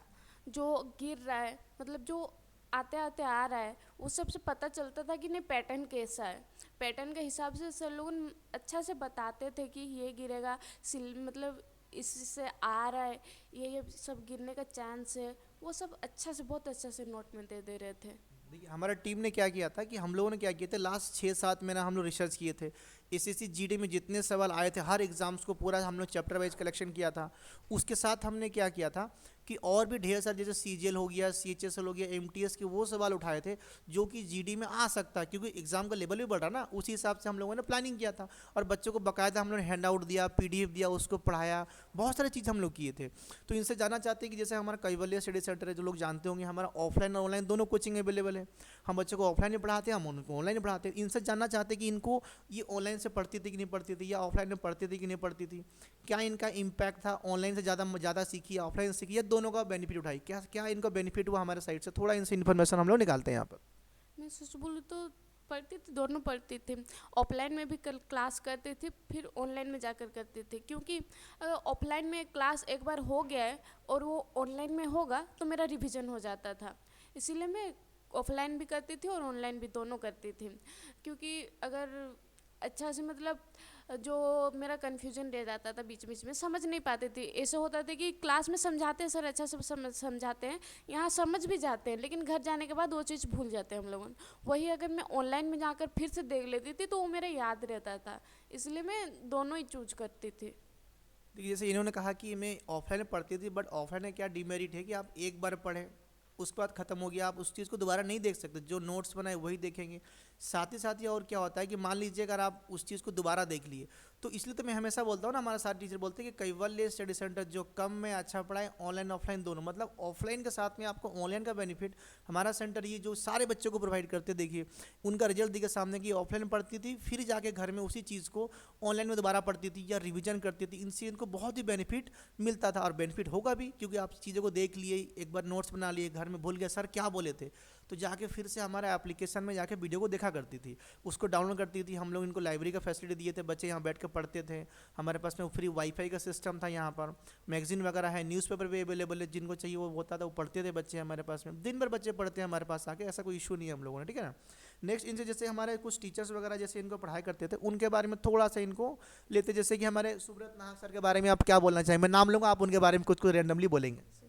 जो गिर रहा है, मतलब जो आते आते आ रहा है, उस सब से पता चलता था कि नहीं पैटर्न कैसा है। पैटर्न के हिसाब से सर लोग अच्छा से बताते थे कि ये गिरेगा, सिल मतलब इससे आ रहा है, ये सब गिरने का चांस है। वो सब अच्छा से, बहुत अच्छा से नोट में दे दे रहे थे। देखिए हमारा टीम ने क्या किया था कि हम लोगों ने क्या किए थे, लास्ट 6-7 महीना हम लोग रिसर्च किए थे। एसएससी जीडी में जितने सवाल आए थे हर एग्जाम्स को पूरा हम लोग चैप्टर वाइज कलेक्शन किया था। उसके साथ हमने क्या किया था कि और भी ढेर सारे जैसे सीजीएल हो गया, सीएचएसएल हो गया, एमटीएस के वो सवाल उठाए थे जो कि जीडी में आ सकता है, क्योंकि एग्जाम का लेवल भी बढ़ा ना, उसी हिसाब से हम लोगों ने प्लानिंग किया था। और बच्चों को बाकायदा हम लोगों ने हैंड आउट दिया, पीडीएफ दिया, उसको पढ़ाया, बहुत सारी चीज़ हम लोग किए थे। तो इनसे जानना चाहते हैं कि जैसे हमारा कैवल्य स्टडी सेंटर है, जो लोग जानते होंगे, हमारा ऑफलाइन और ऑनलाइन दोनों कोचिंग अवेलेबल है। हम बच्चों को ऑफलाइन में पढ़ाते हैं, हम उनको ऑनलाइन में पढ़ाते हैं। इनसे जानना चाहते हैं कि इनको ये ऑनलाइन से पढ़ती थी कि नहीं पढ़ती थी, या ऑफलाइन में पढ़ती थी कि नहीं पढ़ती थी, क्या इनका इम्पैक्ट था, ऑनलाइन से ज़्यादा सीखी या ऑफलाइन सीखी, या दोनों का बेनिफिट उठाई, क्या क्या इनका बेनिफिट हुआ हमारे साइड से, थोड़ा इनसे इन्फॉर्मेशन हम लोग निकालते हैं यहाँ पर। मैं सच बोलूँ तो पढ़ती थी, दोनों पढ़ती थी। ऑफलाइन में भी क्लास करती थी, फिर ऑनलाइन में जाकर करती थी। क्योंकि अगर ऑफलाइन में क्लास एक बार हो गया है और वो ऑनलाइन में होगा तो मेरा रिवीजन हो जाता था। इसीलिए मैं ऑफलाइन भी करती थी और ऑनलाइन भी दोनों करती थी। क्योंकि अगर अच्छा से मतलब जो मेरा कन्फ्यूजन रह जाता था, बीच बीच में समझ नहीं पाती थी। ऐसे होता था कि क्लास में समझाते हैं सर, अच्छा से समझाते हैं, यहाँ समझ भी जाते हैं, लेकिन घर जाने के बाद वो चीज़ भूल जाते हैं हम लोगों। वही अगर मैं ऑनलाइन में जाकर फिर से देख लेती थी तो वो मेरा याद रहता था। इसलिए मैं दोनों ही चूज करती थी। देखिए जैसे इन्होंने कहा कि मैं ऑफलाइन में पढ़ती थी, बट ऑफलाइन में क्या डिमेरिट है कि आप एक बार पढ़ें, उसके बाद ख़त्म हो गया, आप उस चीज़ को दोबारा नहीं देख सकते, जो नोट्स बनाए वही देखेंगे। साथ ही और क्या होता है कि मान लीजिए अगर आप उस चीज़ को दोबारा देख लिए, तो इसलिए तो मैं हमेशा बोलता हूँ ना, हमारे साथ टीचर बोलते हैं कि कैवल्य स्टडी सेंटर जो कम में अच्छा पढ़ाए, ऑनलाइन ऑफलाइन दोनों, मतलब ऑफलाइन के साथ में आपको ऑनलाइन का बेनिफिट हमारा सेंटर ये जो सारे बच्चों को प्रोवाइड करते, देखिए उनका रिजल्ट दिखे सामने कि ऑफलाइन पढ़ती थी, फिर जाके घर में उसी चीज़ को ऑनलाइन में दोबारा पढ़ती थी या रिविजन करती थी। इनसे इनको बहुत ही बेनिफिट मिलता था, और बेनिफिट होगा भी, क्योंकि आप चीज़ों को देख लिए, एक बार नोट्स बना लिए, घर में भूल गए सर क्या बोले थे, तो जाके फिर से हमारे एप्लीकेशन में जाके वीडियो को देखा करती थी, उसको डाउनलोड करती थी। हम लोग इनको लाइब्रेरी का फैसिलिटी दिए थे, बच्चे यहाँ बैठ के पढ़ते थे। हमारे पास में फ्री वाईफाई का सिस्टम था, यहाँ पर मैगजीन वगैरह है, न्यूज़पेपर भी अवेलेबल है, जिनको चाहिए वो होता था, वो पढ़ते थे बच्चे हमारे पास में, दिन भर बच्चे पढ़ते हैं हमारे पास आके, ऐसा कोई इशू नहीं है हम लोगों ने, ठीक है ना। नेक्स्ट इनसे जैसे हमारे कुछ टीचर्स वगैरह जैसे इनको पढ़ाई करते थे, उनके बारे में थोड़ा सा इनको लेते, जैसे कि हमारे सुब्रत नाहक सर के बारे में आप क्या बोलना चाहेंगे? मैं नाम लूँगा, आप उनके बारे में कुछ कुछ रैंडमली बोलेंगे।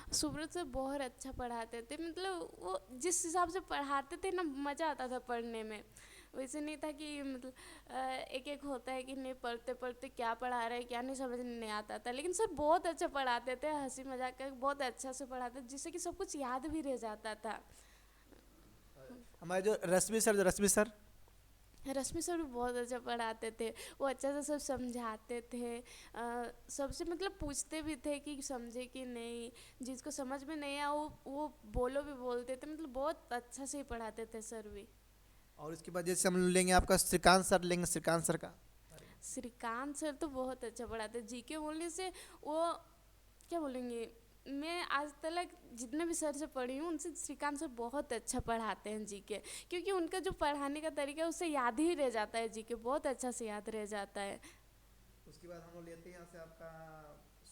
सुब्रत सर बहुत अच्छा पढ़ाते थे। मतलब वो जिस हिसाब से पढ़ाते थे ना, मज़ा आता था पढ़ने में। वैसे नहीं था कि मतलब एक एक होता है कि नहीं, पढ़ते पढ़ते क्या पढ़ा रहे हैं क्या नहीं समझ नहीं आता था। लेकिन सर बहुत अच्छा पढ़ाते थे, हंसी मजाक कर बहुत अच्छा से पढ़ाते थे, जिससे कि सब कुछ याद भी रह जाता था। हमारे जो रश्मि सर रश्मि सर भी बहुत अच्छा पढ़ाते थे। वो अच्छा से सब समझाते थे, सबसे मतलब पूछते भी थे कि समझे कि नहीं, जिसको समझ में नहीं आया वो बोलो भी बोलते थे। मतलब बहुत अच्छा से ही पढ़ाते थे सर भी। और इसके बाद जैसे हम लेंगे आपका श्रीकांत सर, लेंगे श्रीकांत सर का। श्रीकांत सर तो बहुत अच्छा पढ़ाते। जीके बोलने से वो क्या बोलेंगे, मैं आज तक जितने भी सर से पढ़ी हूँ उनसे श्रीकांत सर बहुत अच्छा पढ़ाते हैं जीके। क्योंकि उनका जो पढ़ाने का तरीका है उससे याद ही रह जाता है, जीके बहुत अच्छा से याद रह जाता है। उसके बाद हम लोग लेते हैं यहाँ से आपका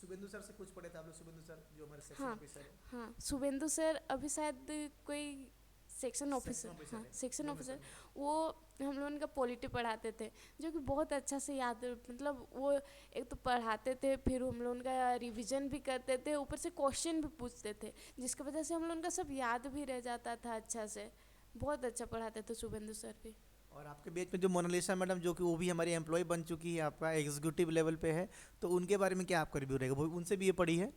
शुभेंदु सर से कुछ पढ़े थे आप लोग, शुभेंदु सर जो हमारे सेक्शन हाँ ऑफिसर है। हाँ, शुभेंदु सर अभी शायद कोई सेक्शन ऑफिसर, ऑफिसर हाँ है, सेक्शन दोनों ऑफिसर। सर हैं। वो हम लोगों का पॉलिटी पढ़ाते थे, जो कि बहुत अच्छा से याद, मतलब वो एक तो पढ़ाते थे, फिर हम लोगों का रिवीजन भी करते थे, ऊपर से क्वेश्चन भी पूछते थे, जिसकी वजह से हम लोगों का सब याद भी रह जाता था अच्छा से। बहुत अच्छा पढ़ाते थे शुभेंदु सर भी। और आपके बीच में जो मोनालिसा मैडम, जो कि वो भी हमारी एम्प्लॉय बन चुकी है, आपका एग्जीक्यूटिव लेवल पे है, तो उनके बारे में क्या आपका रिव्यू रहेगा? वो उनसे भी ये पढ़ी है।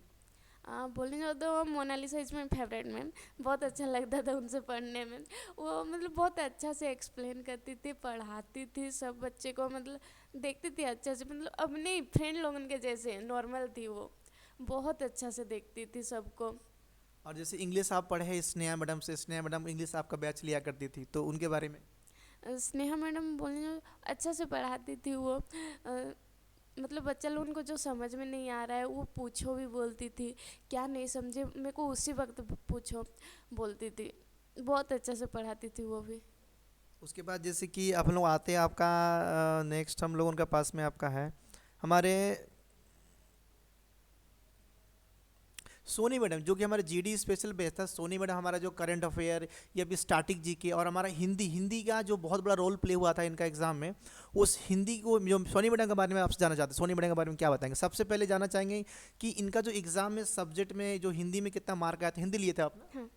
बोलने जाओ तो Monalisa is my favourite ma'am. बहुत अच्छा लगता था उनसे पढ़ने में। वो मतलब बहुत अच्छा से एक्सप्लेन करती थी, पढ़ाती थी सब बच्चे को, मतलब देखती थी अच्छा से, मतलब अपने फ्रेंड लोगों के जैसे नॉर्मल थी वो। बहुत अच्छा से देखती थी सबको। और जैसे इंग्लिश आप पढ़े हैं स्नेहा मैडम से, स्नेहा मैडम इंग्लिश आपका बैच लिया करती थी, तो उनके बारे में। स्नेहा मैडम बोलने जाओ अच्छा से पढ़ाती थी वो। मतलब बच्चा लोगों को जो समझ में नहीं आ रहा है वो पूछो भी बोलती थी, क्या नहीं समझे मेरे को उसी वक्त पूछो बोलती थी। बहुत अच्छे से पढ़ाती थी वो भी। उसके बाद जैसे कि अपन लोग आते हैं आपका नेक्स्ट हम लोगों का पास में आपका है हमारे सोनी मैडम, जो कि हमारे जीडी स्पेशल बेस था। सोनी मैडम हमारा जो करंट अफेयर या फिर स्टैटिक जीके और हमारा हिंदी हिंदी का जो बहुत बड़ा रोल प्ले हुआ था इनका एग्जाम में, उस हिंदी को जो सोनी मैडम के बारे में आपसे जानना चाहते हैं, सोनी मैडम के बारे में क्या बताएंगे? सबसे पहले जानना चाहेंगे कि इनका जो एग्ज़ाम में सब्जेक्ट में जो हिंदी में कितना मार्क आया था? हिंदी लिए थे आपने? हाँ,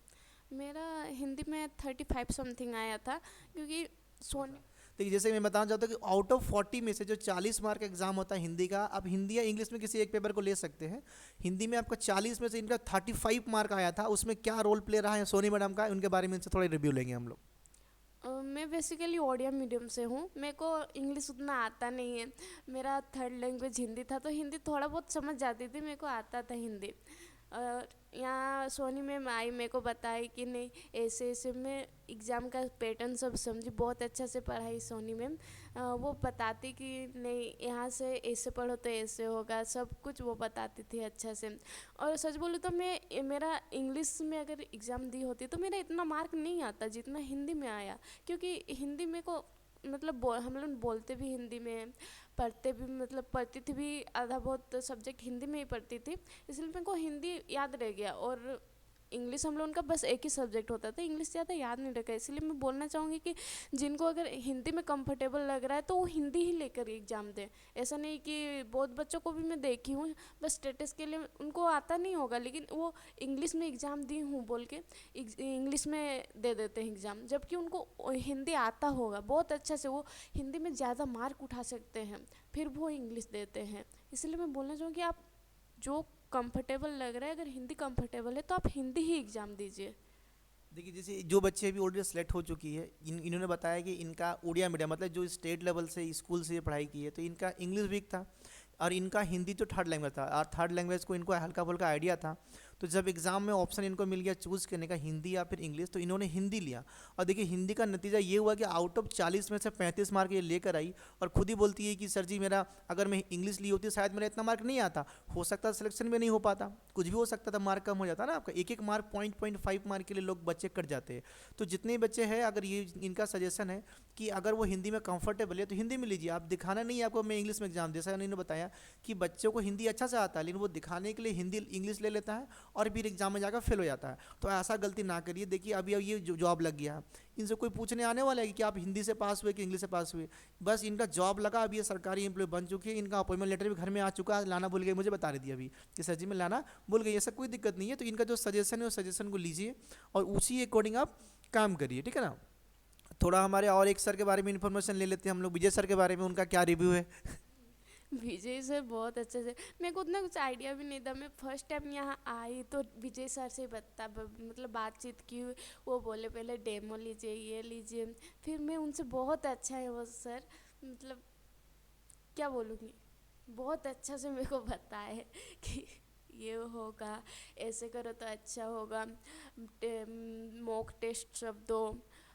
मेरा हिंदी में 35 समथिंग आया था, क्योंकि सोनी। देखिए जैसे मैं बताना चाहता हूँ कि आउट ऑफ 40 में से जो 40 मार्क का एग्जाम होता है हिंदी का, आप हिंदी या इंग्लिश में किसी एक पेपर को ले सकते हैं। हिंदी में आपका 40 में से इनका 35 मार्क आया था। उसमें क्या रोल प्ले रहा है सोनी मैडम का, उनके बारे में इनसे थोड़ा रिव्यू लेंगे हम लोग। मैं बेसिकली ओडिया मीडियम से हूँ, मेरे को इंग्लिश उतना आता नहीं है। मेरा थर्ड लैंग्वेज हिंदी था, तो हिंदी थोड़ा बहुत समझ जाती थी, मेरे को आता था हिंदी। और यहाँ सोनी मैम आई, मेरे को बताई कि नहीं ऐसे ऐसे, मैं एग्ज़ाम का पैटर्न सब समझी, बहुत अच्छा से पढ़ाई सोनी मैम। वो बताती कि नहीं यहाँ से ऐसे पढ़ो तो ऐसे होगा, सब कुछ वो बताती थी अच्छा से। और सच बोलूँ तो मैं मेरा इंग्लिश में अगर एग्ज़ाम दी होती तो मेरा इतना मार्क नहीं आता जितना हिंदी में आया, क्योंकि हिंदी में को मतलब हम लोग बोलते भी हिंदी में हैं, पढ़ते भी, मतलब पढ़ती थी भी, आधा बहुत सब्जेक्ट हिंदी में ही पढ़ती थी, इसलिए मेरे को हिंदी याद रह गया। और इंग्लिश हम लोगों का बस एक ही सब्जेक्ट होता था, इंग्लिश ज़्यादा याद नहीं रखा, इसलिए मैं बोलना चाहूँगी कि जिनको अगर हिंदी में कंफर्टेबल लग रहा है तो वो हिंदी ही लेकर एग्ज़ाम दें। ऐसा नहीं कि बहुत बच्चों को भी मैं देखी हूँ, बस स्टेटस के लिए उनको आता नहीं होगा, लेकिन वो इंग्लिश में एग्ज़ाम दी हूँ बोल के इंग्लिश में दे देते हैं एग्ज़ाम, जबकि उनको हिंदी आता होगा बहुत अच्छा से, वो हिंदी में ज़्यादा मार्क उठा सकते हैं, फिर वो इंग्लिश देते हैं। इसलिए मैं बोलना चाहूँगी आप जो कंफर्टेबल लग रहा है, अगर हिंदी कंफर्टेबल है तो आप हिंदी ही एग्ज़ाम दीजिए। देखिए जैसे जो बच्चे अभी ऑलरेडी सेलेक्ट हो चुकी है, इन्होंने बताया कि इनका उड़िया मीडियम मतलब जो स्टेट लेवल से स्कूल से ये पढ़ाई की है, तो इनका इंग्लिश वीक था और इनका हिंदी तो थर्ड लैंग्वेज था, और थर्ड लैंग्वेज को इनको हल्का फुल्का आइडिया था। तो जब एग्ज़ाम में ऑप्शन इनको मिल गया चूज़ करने का हिंदी या फिर इंग्लिश, तो इन्होंने हिंदी लिया। और देखिए हिंदी का नतीजा ये हुआ कि आउट ऑफ 40 में से 35 मार्क ये लेकर आई, और खुद ही बोलती है कि सर जी मेरा अगर मैं इंग्लिश ली होती शायद मेरा इतना मार्क नहीं आता, हो सकता था सिलेक्शन भी नहीं हो पाता, कुछ भी हो सकता था, मार्क कम हो जाता ना आपका, एक एक मार्क 0.5 मार्क के लिए लोग बच्चे कट जाते हैं। तो जितने बच्चे हैं, अगर ये इनका सजेशन है कि अगर वो हिंदी में कंफर्टेबल है तो हिंदी में लीजिए, आप दिखाना नहीं है आपको मैं इंग्लिश में एग्जाम, जैसा इन्होंने बताया कि बच्चों को हिंदी अच्छा से आता है लेकिन वो दिखाने के लिए हिंदी इंग्लिश ले लेता है और फिर एग्जाम में जाकर फेल हो जाता है। तो ऐसा गलती ना करिए। देखिए अभी अब ये जॉब लग गया, इनसे कोई पूछने आने वाला है कि आप हिंदी से पास हुए कि इंग्लिश से पास हुए, बस इनका जॉब लगा, अभी ये सरकारी एम्प्लॉय बन चुकी है, इनका अपॉइंटमेंट लेटर भी घर में आ चुका है, लाना भूल गए, मुझे बता रही थी अभी कि सर जी मैं लाना भूल गई, ऐसा कोई दिक्कत नहीं है। तो इनका जो सजेशन है उस सजेशन को लीजिए और उसी अकॉर्डिंग आप काम करिए, ठीक है ना। थोड़ा हमारे और एक सर के बारे में इन्फॉर्मेशन ले लेते हैं हम लोग, विजय सर के बारे में, उनका क्या रिव्यू है? विजय सर बहुत अच्छे से, मेरे को उतना कुछ आइडिया भी नहीं था, मैं फर्स्ट टाइम यहाँ आई तो विजय सर से मतलब बातचीत की, वो बोले पहले डेमो लीजिए, ये लीजिए, फिर मैं उनसे बहुत अच्छा है वो सर, मतलब क्या बोलूँगी, बहुत अच्छा से मेरे को बताए कि ये होगा, ऐसे करो तो अच्छा होगा, मॉक टेस्ट सब दो,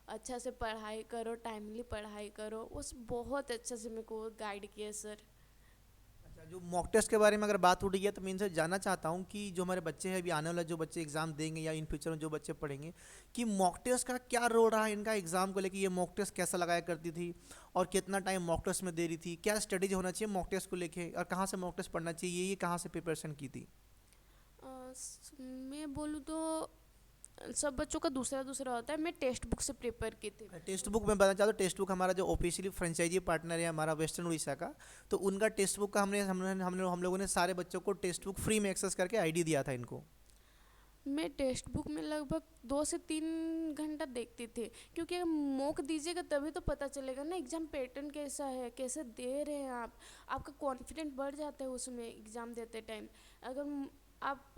अच्छा से पढ़ाई करो, टाइमली पढ़ाई करो, उस बहुत अच्छा से मेरे को गाइड किया सर। अच्छा, जो मॉक टेस्ट के बारे में अगर बात उठी है तो मैं इनसे जानना चाहता हूँ कि जो हमारे बच्चे हैं अभी आने वाला जो बच्चे एग्जाम देंगे या इन फ्यूचर में जो बच्चे पढ़ेंगे, कि मॉक टेस्ट का क्या रोल रहा है इनका एग्जाम को लेके, ये मॉक टेस्ट कैसा लगाया करती थी और कितना टाइम मॉक टेस्ट में दे रही थी, क्या स्ट्रेटेजी होना चाहिए मॉक टेस्ट को लेके, और कहाँ से मॉक टेस्ट पढ़ना चाहिए, ये कहाँ से प्रिपरेशन की थी? मैं बोलूँ तो सब बच्चों का दूसरा दूसरा होता है, मैं टेक्स्ट बुक से प्रिपेयर की थी। टेक्स्ट बुक में बताना चाहता हूँ, टेक्स्ट बुक हमारा जो ऑफिशियली फ्रेंचाइजी पार्टनर है हमारा वेस्टर्न उड़ीसा का, तो उनका टेक्स्ट बुक का हम लोगों ने सारे बच्चों को टेक्स्ट बुक फ्री में एक्सेस करके आईडी दिया था इनको। मैं टेक्स्ट बुक में लगभग 2 से 3 घंटा देखती थी, क्योंकि अगर मॉक दीजिएगा तभी तो पता चलेगा ना एग्ज़ाम पैटर्न कैसा है, कैसे दे रहे हैं आप, आपका कॉन्फिडेंट बढ़ जाता है उसमें एग्ज़ाम देते टाइम। अगर आप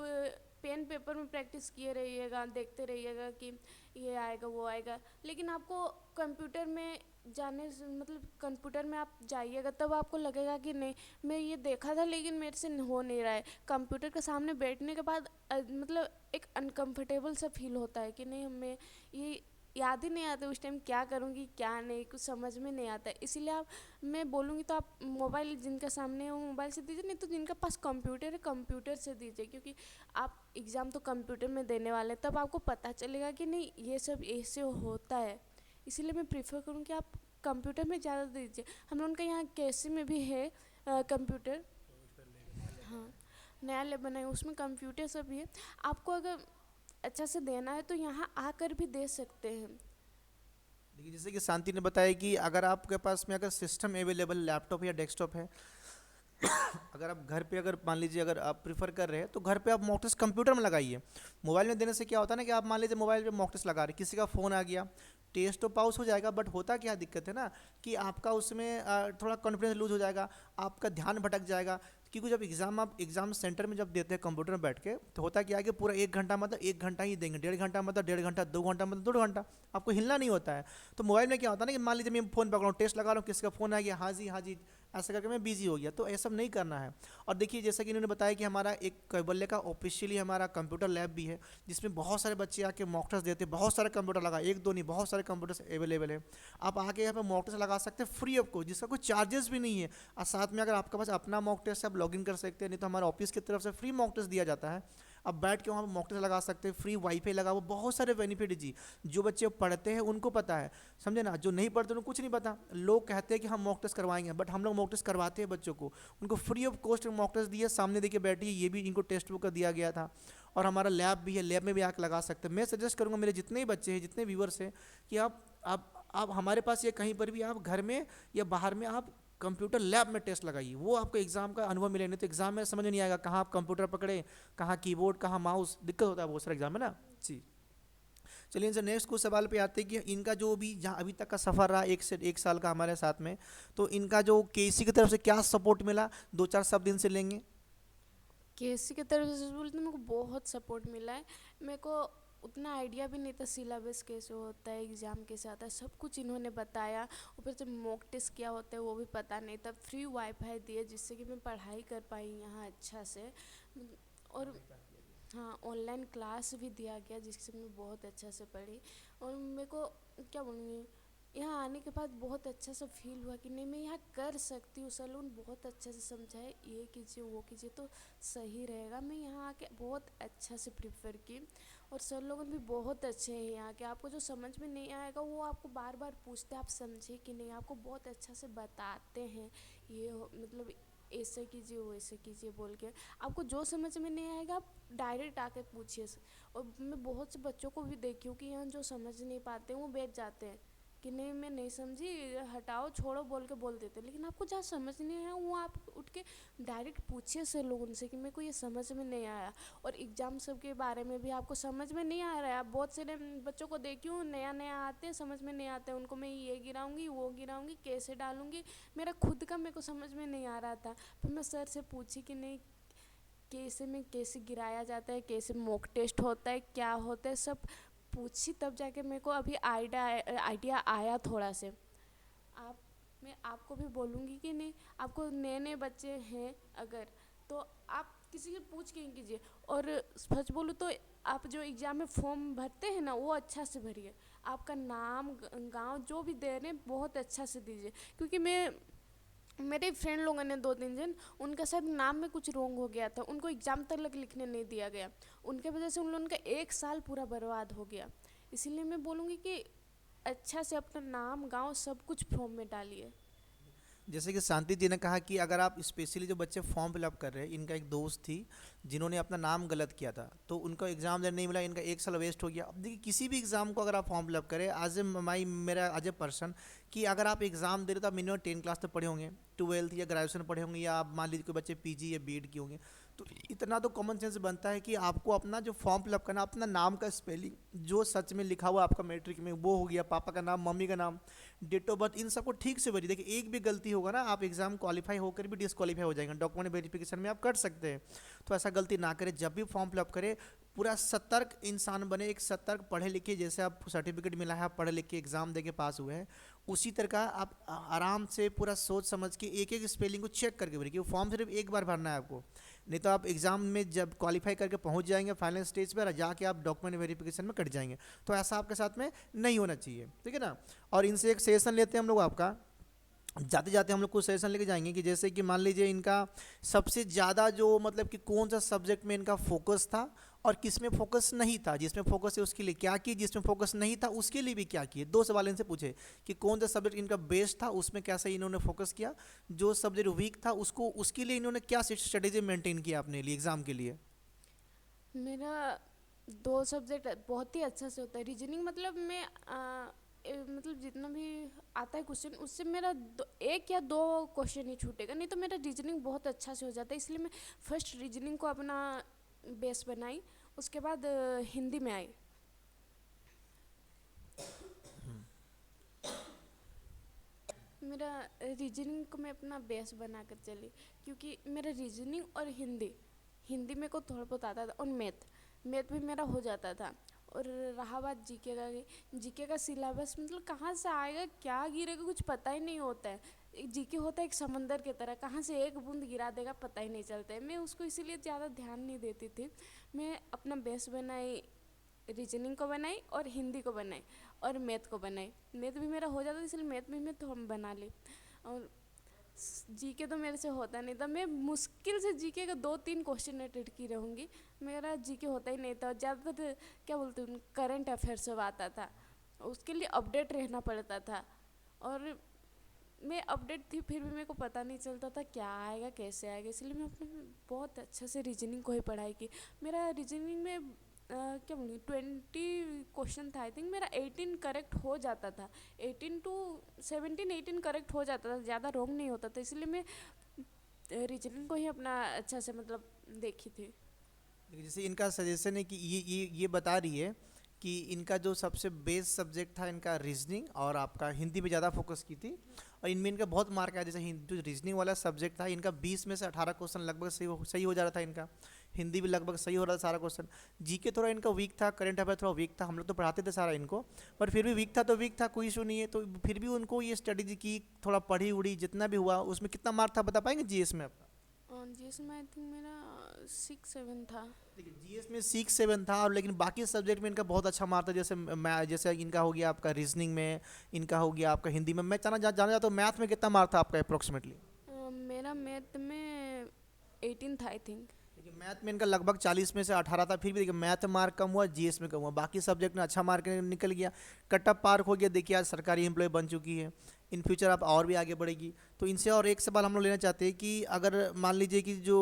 पेन पेपर में प्रैक्टिस किए रहिएगा, देखते रहिएगा कि ये आएगा वो आएगा, लेकिन आपको कंप्यूटर में जाने से मतलब कंप्यूटर में आप जाइएगा तब आपको लगेगा कि नहीं मैं ये देखा था लेकिन मेरे से हो नहीं रहा है। कंप्यूटर के सामने बैठने के बाद मतलब एक अनकंफर्टेबल सा फील होता है कि नहीं हमें ये याद ही नहीं आता उस टाइम क्या करूँगी क्या नहीं, कुछ समझ में नहीं आता है। इसीलिए आप, मैं बोलूँगी तो आप मोबाइल जिनके सामने है वो मोबाइल से दीजिए, नहीं तो जिनके पास कंप्यूटर है कंप्यूटर से दीजिए, क्योंकि आप एग्ज़ाम तो कंप्यूटर में देने वाले हैं, तब आपको पता चलेगा कि नहीं ये सब ऐसे होता है। इसीलिए मैं प्रीफर करूँ कि आप कंप्यूटर में ज़्यादा दीजिए। हम लोगों का यहाँ केसी में भी है कंप्यूटर। हाँ, नया लैब बना है, उसमें कंप्यूटर सब भी है। आपको अगर अच्छा से देना है तो यहाँ आकर भी दे सकते हैं। देखिए जैसे कि शांति ने बताया कि अगर आपके पास में अगर सिस्टम अवेलेबल लैपटॉप या डेस्कटॉप है, अगर आप घर पे अगर मान लीजिए अगर आप प्रीफर कर रहे हैं तो घर पे आप मॉक टेस्ट कंप्यूटर में लगाइए। मोबाइल में देने से क्या होता है ना कि आप मान लीजिए मोबाइल पे मॉक टेस्ट लगा रहे, किसी का फ़ोन आ गया, टेस्ट तो पास हो जाएगा, बट होता क्या दिक्कत है ना कि आपका उसमें थोड़ा कॉन्फिडेंस लूज हो जाएगा, आपका ध्यान भटक जाएगा। क्योंकि जब एग्ज़ाम आप एग्ज़ाम सेंटर में जब देते हैं कंप्यूटर में बैठ के, तो होता क्या है कि पूरा 1 घंटा मतलब 1 घंटा ही देंगे, 1.5 घंटा मतलब 1.5 घंटा, 2 घंटा मतलब 2 घंटा, आपको हिलना नहीं होता है। तो मोबाइल में क्या होता है ना कि मान लीजिए मैं फ़ोन पकड़ा हूँ, टेस्ट लगा रहा हूँ, किसी का फ़ोन आ गया, हाँ जी हाँ जी, ऐसा करके मैं बिजी हो गया, तो ऐसा नहीं करना है। और देखिए जैसा कि इन्होंने बताया कि हमारा एक कैबल्य का ऑफिशियली हमारा कंप्यूटर लैब भी है, जिसमें बहुत सारे बच्चे आके मॉक टेस्ट देते हैं, बहुत सारे कंप्यूटर लगा, एक दो नहीं, बहुत सारे कंप्यूटर्स अवेलेबल है। आप आके यहाँ पे मॉक टेस्ट लगा सकते हैं फ्री ऑफ कॉस्ट, जिसका कोई चार्जेस भी नहीं है। और साथ में अगर आपके पास अपना मॉक टेस्ट है, आप लॉगिन कर सकते हैं, नहीं तो हमारे ऑफिस की तरफ से फ्री मॉक टेस्ट दिया जाता है। अब बैठ के वहाँ पर मॉक टेस्ट लगा सकते हैं, फ्री वाईफाई लगा, वो बहुत सारे बेनिफिट है जी। जो बच्चे पढ़ते हैं उनको पता है, समझे ना, जो नहीं पढ़ते उनको कुछ नहीं पता। लोग कहते हैं कि हम मॉक टेस्ट करवाएंगे, बट हम लोग मॉक टेस्ट करवाते हैं बच्चों को, उनको free of cost mock test दिए, सामने देखिए बैठिए, ये भी इनको टेस्ट बुक का दिया गया था। और हमारा लैब भी है, लैब में भी आके लगा सकते हैं। मैं सजेस्ट करूँगा मेरे जितने भी बच्चे हैं, जितने व्यूअर्स हैं, कि आप हमारे पास या कहीं पर भी आप घर में या बाहर में आप कंप्यूटर लैब में टेस्ट लगाइए, वो आपको एग्जाम का अनुभव मिले। नहीं तो एग्जाम में समझ नहीं आएगा कहाँ आप कंप्यूटर पकड़े, कहाँ कीबोर्ड, कहाँ माउस, दिक्कत होता है बहुत सारे एग्जाम में ना जी। चलिए इनसे नेक्स्ट कुछ सवाल पे आते हैं कि इनका जो भी जहाँ अभी तक का सफ़र रहा 1 से 1 साल का हमारे साथ में, तो इनका जो केसी की तरफ से क्या सपोर्ट मिला, 2-4 शब्द इनसे लेंगे। केसी की तरफ से बोलते मेरे को बहुत सपोर्ट मिला है। मेरे को उतना आइडिया भी नहीं था सिलेबस कैसे होता है, एग्ज़ाम कैसे आता है, सब कुछ इन्होंने बताया। ऊपर से मॉक टेस्ट क्या होता है वो भी पता नहीं था। फ्री वाईफाई दिए जिससे कि मैं पढ़ाई कर पाई यहाँ अच्छा से। और हाँ, ऑनलाइन क्लास भी दिया गया जिससे मैं बहुत अच्छा से पढ़ी। और मेरे को क्या बोलूँगी, यहाँ आने के बाद बहुत अच्छा सा फील हुआ कि नहीं मैं यहाँ कर सकती हूँ। सलून बहुत अच्छे से समझाए, ये कीजिए वो कीजिए तो सही रहेगा। मैं यहाँ आके बहुत अच्छा से प्रिफर की। और सर लोग भी बहुत अच्छे हैं यहाँ के। आपको जो समझ में नहीं आएगा वो आपको बार बार पूछते आप समझे कि नहीं, आपको बहुत अच्छा से बताते हैं। मतलब ऐसे कीजिए वैसे कीजिए बोल के। आपको जो समझ में नहीं आएगा आप डायरेक्ट आके पूछिए। और मैं बहुत से बच्चों को भी देखी हूँ कि यहाँ जो समझ नहीं पाते हैं वो बैठ जाते हैं कि नहीं मैं नहीं समझी, हटाओ छोड़ो बोल के बोल देते। लेकिन आपको जहाँ समझ नहीं आया वो आप उठ के डायरेक्ट पूछिए सर लोगों से कि मेरे को ये समझ में नहीं आया। और एग्ज़ाम सब के बारे में भी आपको समझ में नहीं आ रहा है, आप बहुत सारे बच्चों को देखी हूँ नया नया आते हैं, समझ में नहीं आते उनको, मैं ये गिराऊंगी वो गिराऊंगी कैसे डालूंगी, मेरा खुद का मेरे को समझ में नहीं आ रहा था। फिर मैं सर से पूछी कि नहीं कैसे में कैसे गिराया जाता है, कैसे मॉक टेस्ट होता है, क्या होता है, सब पूछी तब जाके मेरे को अभी आइडिया आया थोड़ा से। आप मैं आपको भी बोलूँगी कि नहीं, आपको नए नए बच्चे हैं अगर, तो आप किसी से पूछ के ही कीजिए। और सच बोलूँ तो आप जो एग्ज़ाम में फॉर्म भरते हैं ना वो अच्छा से भरिए। आपका नाम गांव जो भी दे रहे हैं बहुत अच्छा से दीजिए। क्योंकि मेरे फ्रेंड लोगों ने 2-3 जन, उनका शायद नाम में कुछ रोंग हो गया था, उनको एग्ज़ाम तक लिखने नहीं दिया गया। उनके वजह से उन लोगों का 1 साल पूरा बर्बाद हो गया। इसीलिए मैं बोलूँगी कि अच्छा से अपना नाम गांव सब कुछ फॉर्म में डालिए। जैसे कि शांति जी ने कहा कि अगर आप स्पेशली जो बच्चे फॉर्म फिलअप कर रहे हैं, इनका एक दोस्त थी जिन्होंने अपना नाम गलत किया था, तो उनको एग्ज़ाम देने नहीं मिला, इनका 1 साल वेस्ट हो गया। अब देखिए किसी भी एग्ज़ाम को अगर आप फॉर्म फिलअप करें, मेरा एज ए पर्सन, कि अगर आप एग्ज़ाम दे रहे हो तो आप मिनिमम 10 क्लास तक पढ़े होंगे, 12th या ग्रेजुएशन पढ़े होंगे, या आप मान लीजिए कोई बच्चे पीजी या बीएड किए होंगे, तो इतना तो कॉमन सेंस बनता है कि आपको अपना जो फॉर्म फिलअप करना, अपना नाम का स्पेलिंग जो सच में लिखा हुआ आपका मैट्रिक में वो हो गया, पापा का नाम, मम्मी का नाम, डेट ऑफ बर्थ, इन सबको ठीक से भरिए। देखिए एक भी गलती होगा ना, आप एग्जाम क्वालिफाई होकर भी डिसक्वालीफाई हो जाएंगे, डॉक्यूमेंट वेरिफिकेशन में आप कर सकते हैं। तो ऐसा गलती ना करें, जब भी फॉर्म फिलअप करें पूरा सतर्क इंसान बने, एक सतर्क पढ़े लिखे, जैसे आप सर्टिफिकेट मिला है आप पढ़े लिख के एग्ज़ाम दे के पास हुए हैं, उसी तरह का आप आराम से पूरा सोच समझ के एक एक स्पेलिंग को चेक करके भरिए, क्योंकि फॉर्म सिर्फ एक बार भरना है आपको। नहीं तो आप एग्ज़ाम में जब क्वालिफाई करके पहुंच जाएंगे फाइनल स्टेज पर, जाके आप डॉक्यूमेंट वेरिफिकेशन में कट जाएंगे। तो ऐसा आपके साथ में नहीं होना चाहिए, ठीक है ना। और इनसे एक सेशन लेते हैं हम लोग आपका, जाते जाते हम लोग कुछ सेशन लेके जाएंगे कि जैसे कि मान लीजिए इनका सबसे ज़्यादा जो मतलब कि कौन सा सब्जेक्ट में इनका फोकस था, और किस में फोकस नहीं था, जिसमें फोकस है उसके लिए क्या किए, जिसमें फोकस नहीं था उसके लिए भी क्या किए। 2 सवाल इनसे पूछे कि कौन सा सब्जेक्ट इनका बेस्ट था, उसमें कैसे इन्होंने फोकस किया, जो सब्जेक्ट वीक था उसको उसके लिए इन्होंने क्या स्ट्रेटेजी मेंटेन किया अपने लिए एग्जाम के लिए। मेरा 2 सब्जेक्ट बहुत ही अच्छा से होता है। रीजनिंग मतलब मैं मतलब जितना भी आता है क्वेश्चन उससे मेरा 1 या 2 क्वेश्चन ही छूटेगा, नहीं तो मेरा रीजनिंग बहुत अच्छा से हो जाता है। इसलिए मैं फर्स्ट रीजनिंग को अपना बेस बनाई, उसके बाद हिंदी में आई। मेरा रीजनिंग को मैं अपना बेस बना कर चली, क्योंकि मेरा रीजनिंग और हिंदी हिंदी मेरे को थोड़ा बहुत आता था, और मैथ भी मेरा हो जाता था। और रहा बात जीके का सिलेबस मतलब कहाँ से आएगा क्या गिरेगा कुछ पता ही नहीं होता है। एक जीके होता है एक समंदर की तरह, कहाँ से एक बूंद गिरा देगा पता ही नहीं चलता है। मैं उसको इसीलिए ज़्यादा ध्यान नहीं देती थी। मैं अपना बेस बनाई, रीजनिंग को बनाई और हिंदी को बनाई और मैथ को बनाई। मैथ भी मेरा हो जाता था इसलिए मैथ भी मैं तो बना ली। और जीके तो मेरे से होता नहीं था। मैं मुश्किल से जीके का 2-3 क्वेश्चन अटेंड की रहूँगी, मेरा जीके होता ही नहीं था। ज़्यादातर क्या बोलते हैं करंट अफेयर सब आता था, उसके लिए अपडेट रहना पड़ता था। और मैं अपडेट थी फिर भी मेरे को पता नहीं चलता था क्या आएगा कैसे आएगा, इसलिए मैं अपने बहुत अच्छे से रीजनिंग को ही पढ़ाई की। मेरा रीजनिंग में क्या बोलूँ 20 क्वेश्चन था, आई थिंक मेरा 18 करेक्ट हो जाता था। 18 टू 17 18 करेक्ट हो जाता था, ज़्यादा रॉन्ग नहीं होता था। इसलिए मैं रीजनिंग को ही अपना अच्छा से मतलब देखी थी। देखिए, जैसे इनका सजेशन है कि ये बता रही है कि इनका जो सबसे बेस्ट सब्जेक्ट था इनका रीजनिंग, और आपका हिंदी पे ज़्यादा फोकस की थी, और इनमें इनका बहुत मार्क आया। जैसे जो रीजनिंग वाला सब्जेक्ट था इनका 20 में से 18 क्वेश्चन लगभग सही हो जा रहा था इनका। हिंदी भी लगभग सही हो रहा था सारा क्वेश्चन। जीके थोड़ा इनका वीक था, करंट अफेयर थोड़ा वीक था, हम लोग तो पढ़ाते थे सारा इनको, पर फिर भी वीक था तो वीक था, कोई इशू नहीं है। तो फिर भी उनको ये स्ट्रेटेजी की, थोड़ा पढ़ी उड़ी जितना भी हुआ। उसमें कितना मार्क था बता पाएंगे जीएस में आपका? जीएस में आई थिंक मेरा 6-7 था। देखिए, जीएस में 6-7 था, और लेकिन बाकी सब्जेक्ट में इनका बहुत अच्छा मार्क था। जैसे इनका हो गया आपका रीजनिंग में, इनका हो गया आपका हिंदी में। मैं जाना चाहता हूँ मैथ में कितना मार्क था आपका अप्रोक्सीमेटली? मेरा मैथ में 18 था आई थिंक। देखिए, मैथ में इनका लगभग 40 में से 18 था। फिर भी देखिए मैथ में मार्क कम हुआ, जीएस में कम हुआ, बाकी सब्जेक्ट में अच्छा मार्क निकल गया। कट ऑफ पार हो गया। देखिए आज सरकारी एम्प्लॉय बन चुकी है, इन फ्यूचर आप और भी आगे बढ़ेगी। तो इनसे और एक सवाल हम लोग लेना चाहते हैं कि अगर मान लीजिए कि जो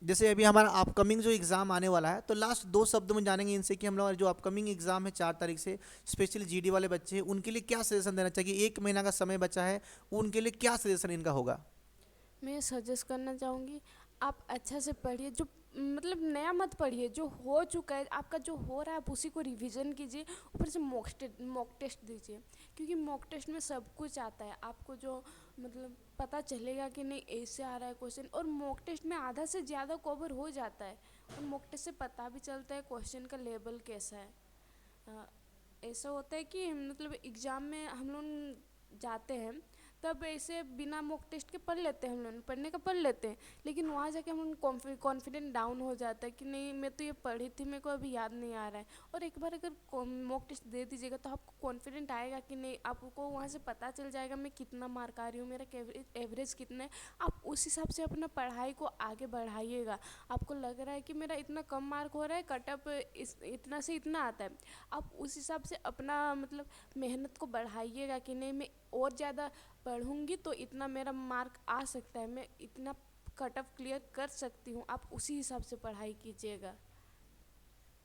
जैसे अभी हमारा अपकमिंग जो एग्ज़ाम आने वाला है, तो लास्ट 2 शब्दों में जानेंगे इनसे कि हम लोग जो अपकमिंग एग्ज़ाम है 4 तारीख से, स्पेशली जीडी वाले बच्चे हैं उनके लिए क्या सजेशन देना चाहिए। 1 महीना का समय बचा है, उनके लिए क्या सजेशन इनका होगा? मैं सजेस्ट करना चाहूँगी आप अच्छा से पढ़िए, जो मतलब नया मत पढ़िए, जो हो चुका है आपका जो हो रहा है आप उसी को रिवीजन कीजिए। ऊपर से मॉक टेस्ट दीजिए, क्योंकि मॉक टेस्ट में सब कुछ आता है आपको, जो मतलब पता चलेगा कि नहीं ऐसे आ रहा है क्वेश्चन। और मॉक टेस्ट में आधा से ज़्यादा कवर हो जाता है, और मॉक टेस्ट से पता भी चलता है क्वेश्चन का लेवल कैसा है। अ, ऐसा होता है कि मतलब एग्ज़ाम में हम लोग जाते हैं तब ऐसे बिना मॉक टेस्ट के पढ़ लेते हैं, हम लोग पढ़ने का पढ़ लेते हैं, लेकिन वहाँ जाके हम कॉन्फिडेंट डाउन हो जाता है कि नहीं मैं तो ये पढ़ी थी मेरे को अभी याद नहीं आ रहा है। और एक बार अगर मॉक टेस्ट दे दीजिएगा तो आपको कॉन्फिडेंट आएगा कि नहीं, आपको वहाँ से पता चल जाएगा मैं कितना मार्क आ रही हूँ, मेरा एवरेज कितना है। आप उस हिसाब से अपना पढ़ाई को आगे बढ़ाइएगा। आपको लग रहा है कि मेरा इतना कम मार्क हो रहा है, कटअप इतना से इतना आता है, आप उस हिसाब से अपना मतलब मेहनत को बढ़ाइएगा कि नहीं मैं और ज़्यादा पढ़ूंगी तो इतना मेरा मार्क आ सकता है, मैं इतना कट ऑफ क्लियर कर सकती हूँ। आप उसी हिसाब से पढ़ाई कीजिएगा।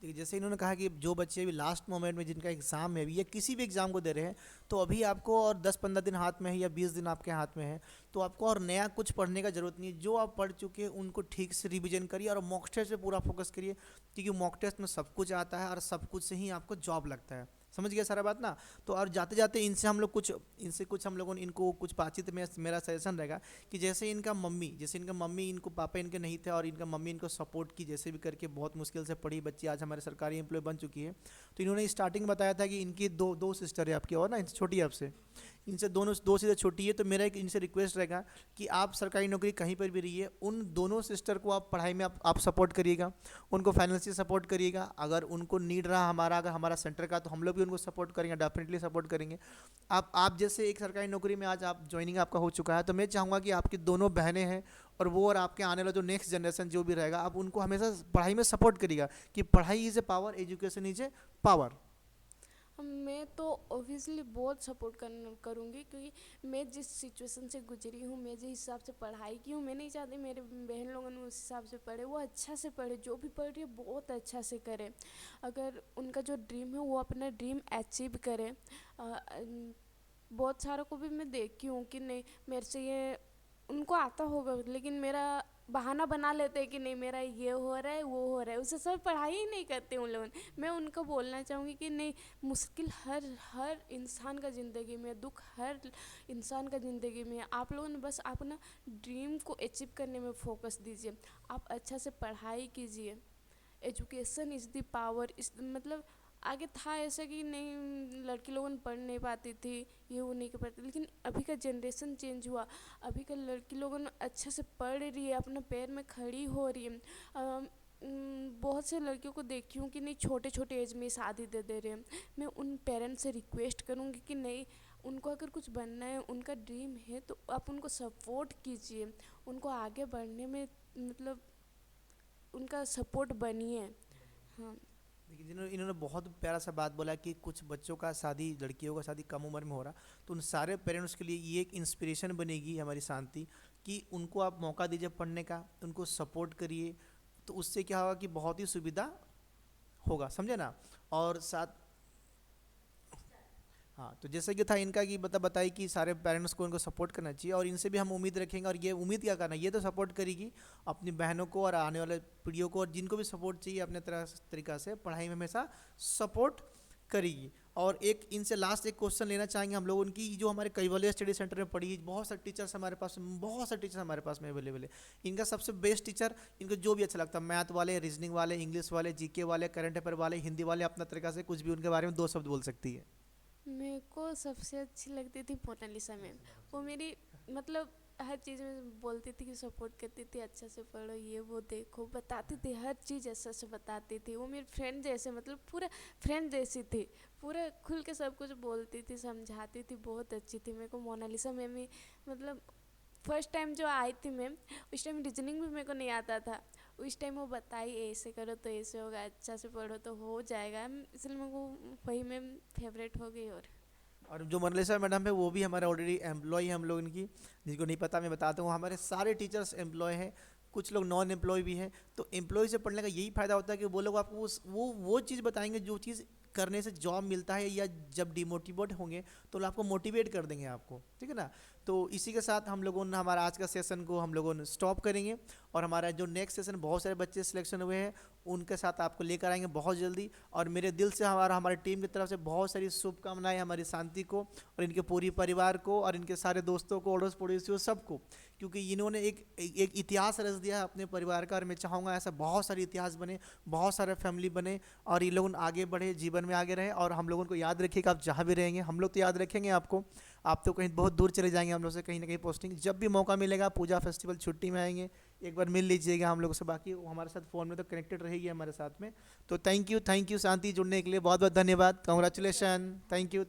देखिए, जैसे इन्होंने कहा कि जो बच्चे अभी लास्ट मोमेंट में जिनका एग्ज़ाम है अभी, या किसी भी एग्ज़ाम को दे रहे हैं, तो अभी आपको और 10-15 दिन हाथ में है या 20 दिन आपके हाथ में है, तो आपको और नया कुछ पढ़ने का ज़रूरत नहीं है। जो आप पढ़ चुके हैं उनको ठीक से रिवीजन करिए, और मॉक टेस्ट पे पूरा फोकस करिए, क्योंकि मॉक टेस्ट में सब कुछ आता है और सब कुछ से ही आपको जॉब लगता है। समझ गया सारा बात ना? तो और जाते जाते इनसे कुछ हम लोगों ने इनको कुछ बातचीत में मेरा सजेशन रहेगा कि जैसे इनका मम्मी इनको पापा इनके नहीं थे, और इनका मम्मी इनको सपोर्ट की, जैसे भी करके बहुत मुश्किल से पढ़ी बच्ची आज हमारे सरकारी एम्प्लॉय बन चुकी है। तो इन्होंने स्टार्टिंग बताया था कि इनकी दो सिस्टर है आपकी, और ना इनसे छोटी है आपसे, इनसे दोनों दो सीधे छोटी है, तो मेरा एक इनसे रिक्वेस्ट रहेगा कि आप सरकारी नौकरी कहीं पर भी रहिए, उन दोनों सिस्टर को आप पढ़ाई में आप सपोर्ट करिएगा, उनको फाइनेंशियल सपोर्ट करिएगा। अगर उनको नीड रहा हमारा, अगर हमारा सेंटर का, तो हम लोग भी उनको सपोर्ट करेंगे, डेफिनेटली सपोर्ट करेंगे। आप जैसे एक सरकारी नौकरी में आज आप ज्वाइनिंग आपका हो चुका है, तो मैं चाहूँगा कि आपकी दोनों बहनें हैं और वो और आपके आने वाला जो नेक्स्ट जनरेशन जो भी रहेगा, आप उनको हमेशा पढ़ाई में सपोर्ट करिएगा कि पढ़ाई is a power, education is a power. मैं तो ऑब्वियसली बहुत सपोर्ट करूँगी, क्योंकि मैं जिस सिचुएशन से गुजरी हूँ, मैं जिस हिसाब से पढ़ाई की हूँ, मैं नहीं चाहती मेरे बहन लोगों ने उस हिसाब से पढ़े। वो अच्छा से पढ़े, जो भी पढ़ रही है बहुत अच्छा से करे। अगर उनका जो ड्रीम है वो अपना ड्रीम अचीव करे। बहुत सारों को भी मैं देखी हूँ कि नहीं मेरे से ये, उनको आता होगा लेकिन मेरा बहाना बना लेते हैं कि नहीं मेरा ये हो रहा है वो हो रहा है, उससे सब पढ़ाई ही नहीं करते उन लोगों। मैं उनको बोलना चाहूँगी कि नहीं, मुश्किल हर हर इंसान का ज़िंदगी में, दुख हर इंसान का ज़िंदगी में है। आप लोगों ने बस अपना ड्रीम को अचीव करने में फोकस दीजिए। आप अच्छा से पढ़ाई कीजिए। Education is the power. इस मतलब आगे था ऐसा कि नहीं लड़की लोगन पढ़ नहीं पाती थी, ये वो नहीं कर पाती, लेकिन अभी का जनरेशन चेंज हुआ। अभी का लड़की लोगन अच्छे से पढ़ रही है, अपने पैर में खड़ी हो रही है। बहुत से लड़कियों को देखती हूँ कि नहीं छोटे छोटे एज में शादी दे रहे हैं। मैं उन पेरेंट्स से रिक्वेस्ट करूँगी कि नहीं, उनको अगर कुछ बनना है, उनका ड्रीम है, तो आप उनको सपोर्ट कीजिए, उनको आगे बढ़ने में मतलब उनका सपोर्ट बनिए। हाँ। देखिए, इन्होंने बहुत प्यारा सा बात बोला कि कुछ बच्चों का शादी, लड़कियों का शादी कम उम्र में हो रहा, तो उन सारे पेरेंट्स के लिए ये एक इंस्पिरेशन बनेगी हमारी शांति, कि उनको आप मौका दीजिए पढ़ने का, उनको सपोर्ट करिए, तो उससे क्या होगा कि बहुत ही सुविधा होगा, समझे ना। और साथ, हाँ, तो जैसे कि था इनका कि बताई कि सारे पेरेंट्स को इनको सपोर्ट करना चाहिए, और इनसे भी हम उम्मीद रखेंगे। और ये उम्मीद क्या करना, ये तो सपोर्ट करेगी अपनी बहनों को और आने वाले पीढ़ियों को, और जिनको भी सपोर्ट चाहिए अपने तरीका से पढ़ाई में हमेशा सपोर्ट करेगी। और एक इनसे लास्ट एक क्वेश्चन लेना चाहेंगे हम लोग, उनकी जो हमारे कैवल्य स्टडी सेंटर में पढ़ी, बहुत सारे टीचर्स हमारे पास, बहुत सारे टीचर हमारे पास में अवेलेबल है। इनका सबसे बेस्ट टीचर, इनको जो भी अच्छा लगता है, मैथ वाले, रीजनिंग वाले, इंग्लिश वाले, जीके वाले, करंट अफेयर वाले, हिंदी वाले, अपना तरीका से कुछ भी उनके बारे में दो शब्द बोल सकती है। मेरे को सबसे अच्छी लगती थी मोनालिसा मैम। वो मेरी मतलब हर चीज़ में बोलती थी कि सपोर्ट करती थी, अच्छा से पढ़ो, ये वो देखो, बताती थी हर चीज़ ऐसा से बताती थी। वो मेरी फ्रेंड जैसे, मतलब पूरा फ्रेंड जैसी थी, पूरा खुल के सब कुछ बोलती थी, समझाती थी, बहुत अच्छी थी। मेरे को मोनालिसा मैम ही मतलब फर्स्ट टाइम जो आई थी मैम, उस टाइम रीजनिंग भी मेरे को नहीं आता था। उस टाइम वो बताई ऐसे करो तो ऐसे होगा, अच्छा से पढ़ो तो हो जाएगा, इसलिए मेरे को वही मैम फेवरेट हो गई। और जो मोनालिसा मैडम है वो भी हमारे ऑलरेडी एम्प्लॉय है हम लोग इनकी, जिनको नहीं पता मैं बताता हूँ, हमारे सारे टीचर्स एम्प्लॉय हैं, कुछ लोग नॉन एम्प्लॉय भी हैं। तो एम्प्लॉय से पढ़ने का यही फ़ायदा होता है कि वो लोग आपको वो चीज़ बताएंगे जो चीज़ करने से जॉब मिलता है, या जब डिमोटिवेट होंगे तो वो आपको मोटिवेट कर देंगे आपको, ठीक है ना। तो इसी के साथ हम लोगों ने हमारा आज का सेशन को हम लोगों ने स्टॉप करेंगे, और हमारा जो नेक्स्ट सेशन बहुत सारे बच्चे सिलेक्शन हुए हैं उनके साथ आपको लेकर आएंगे बहुत जल्दी। और मेरे दिल से हमारी टीम की तरफ से बहुत सारी शुभकामनाएं हमारी शांति को और इनके पूरी परिवार को और इनके सारे दोस्तों को, अड़ोस पड़ोसियों सबको, क्योंकि इन्होंने एक इतिहास रच दिया है अपने परिवार का। और मैं चाहूँगा ऐसा बहुत सारे इतिहास बने, बहुत सारे फैमिली बने, और ये लोग आगे बढ़े, जीवन में आगे रहे। और हम लोगों को याद रखिएगा, आप जहाँ भी रहेंगे हम लोग तो याद रखेंगे आपको। आप तो कहीं बहुत दूर चले जाएंगे हम लोग से, कहीं ना कहीं पोस्टिंग, जब भी मौका मिलेगा, पूजा फेस्टिवल छुट्टी में आएंगे, एक बार मिल लीजिएगा हम लोगों से। बाकी वो हमारे साथ फ़ोन में तो कनेक्टेड रहेगी हमारे साथ में। तो थैंक यू शांति, जुड़ने के लिए बहुत बहुत धन्यवाद, कॉन्ग्रेचुलेशन, थैंक यू।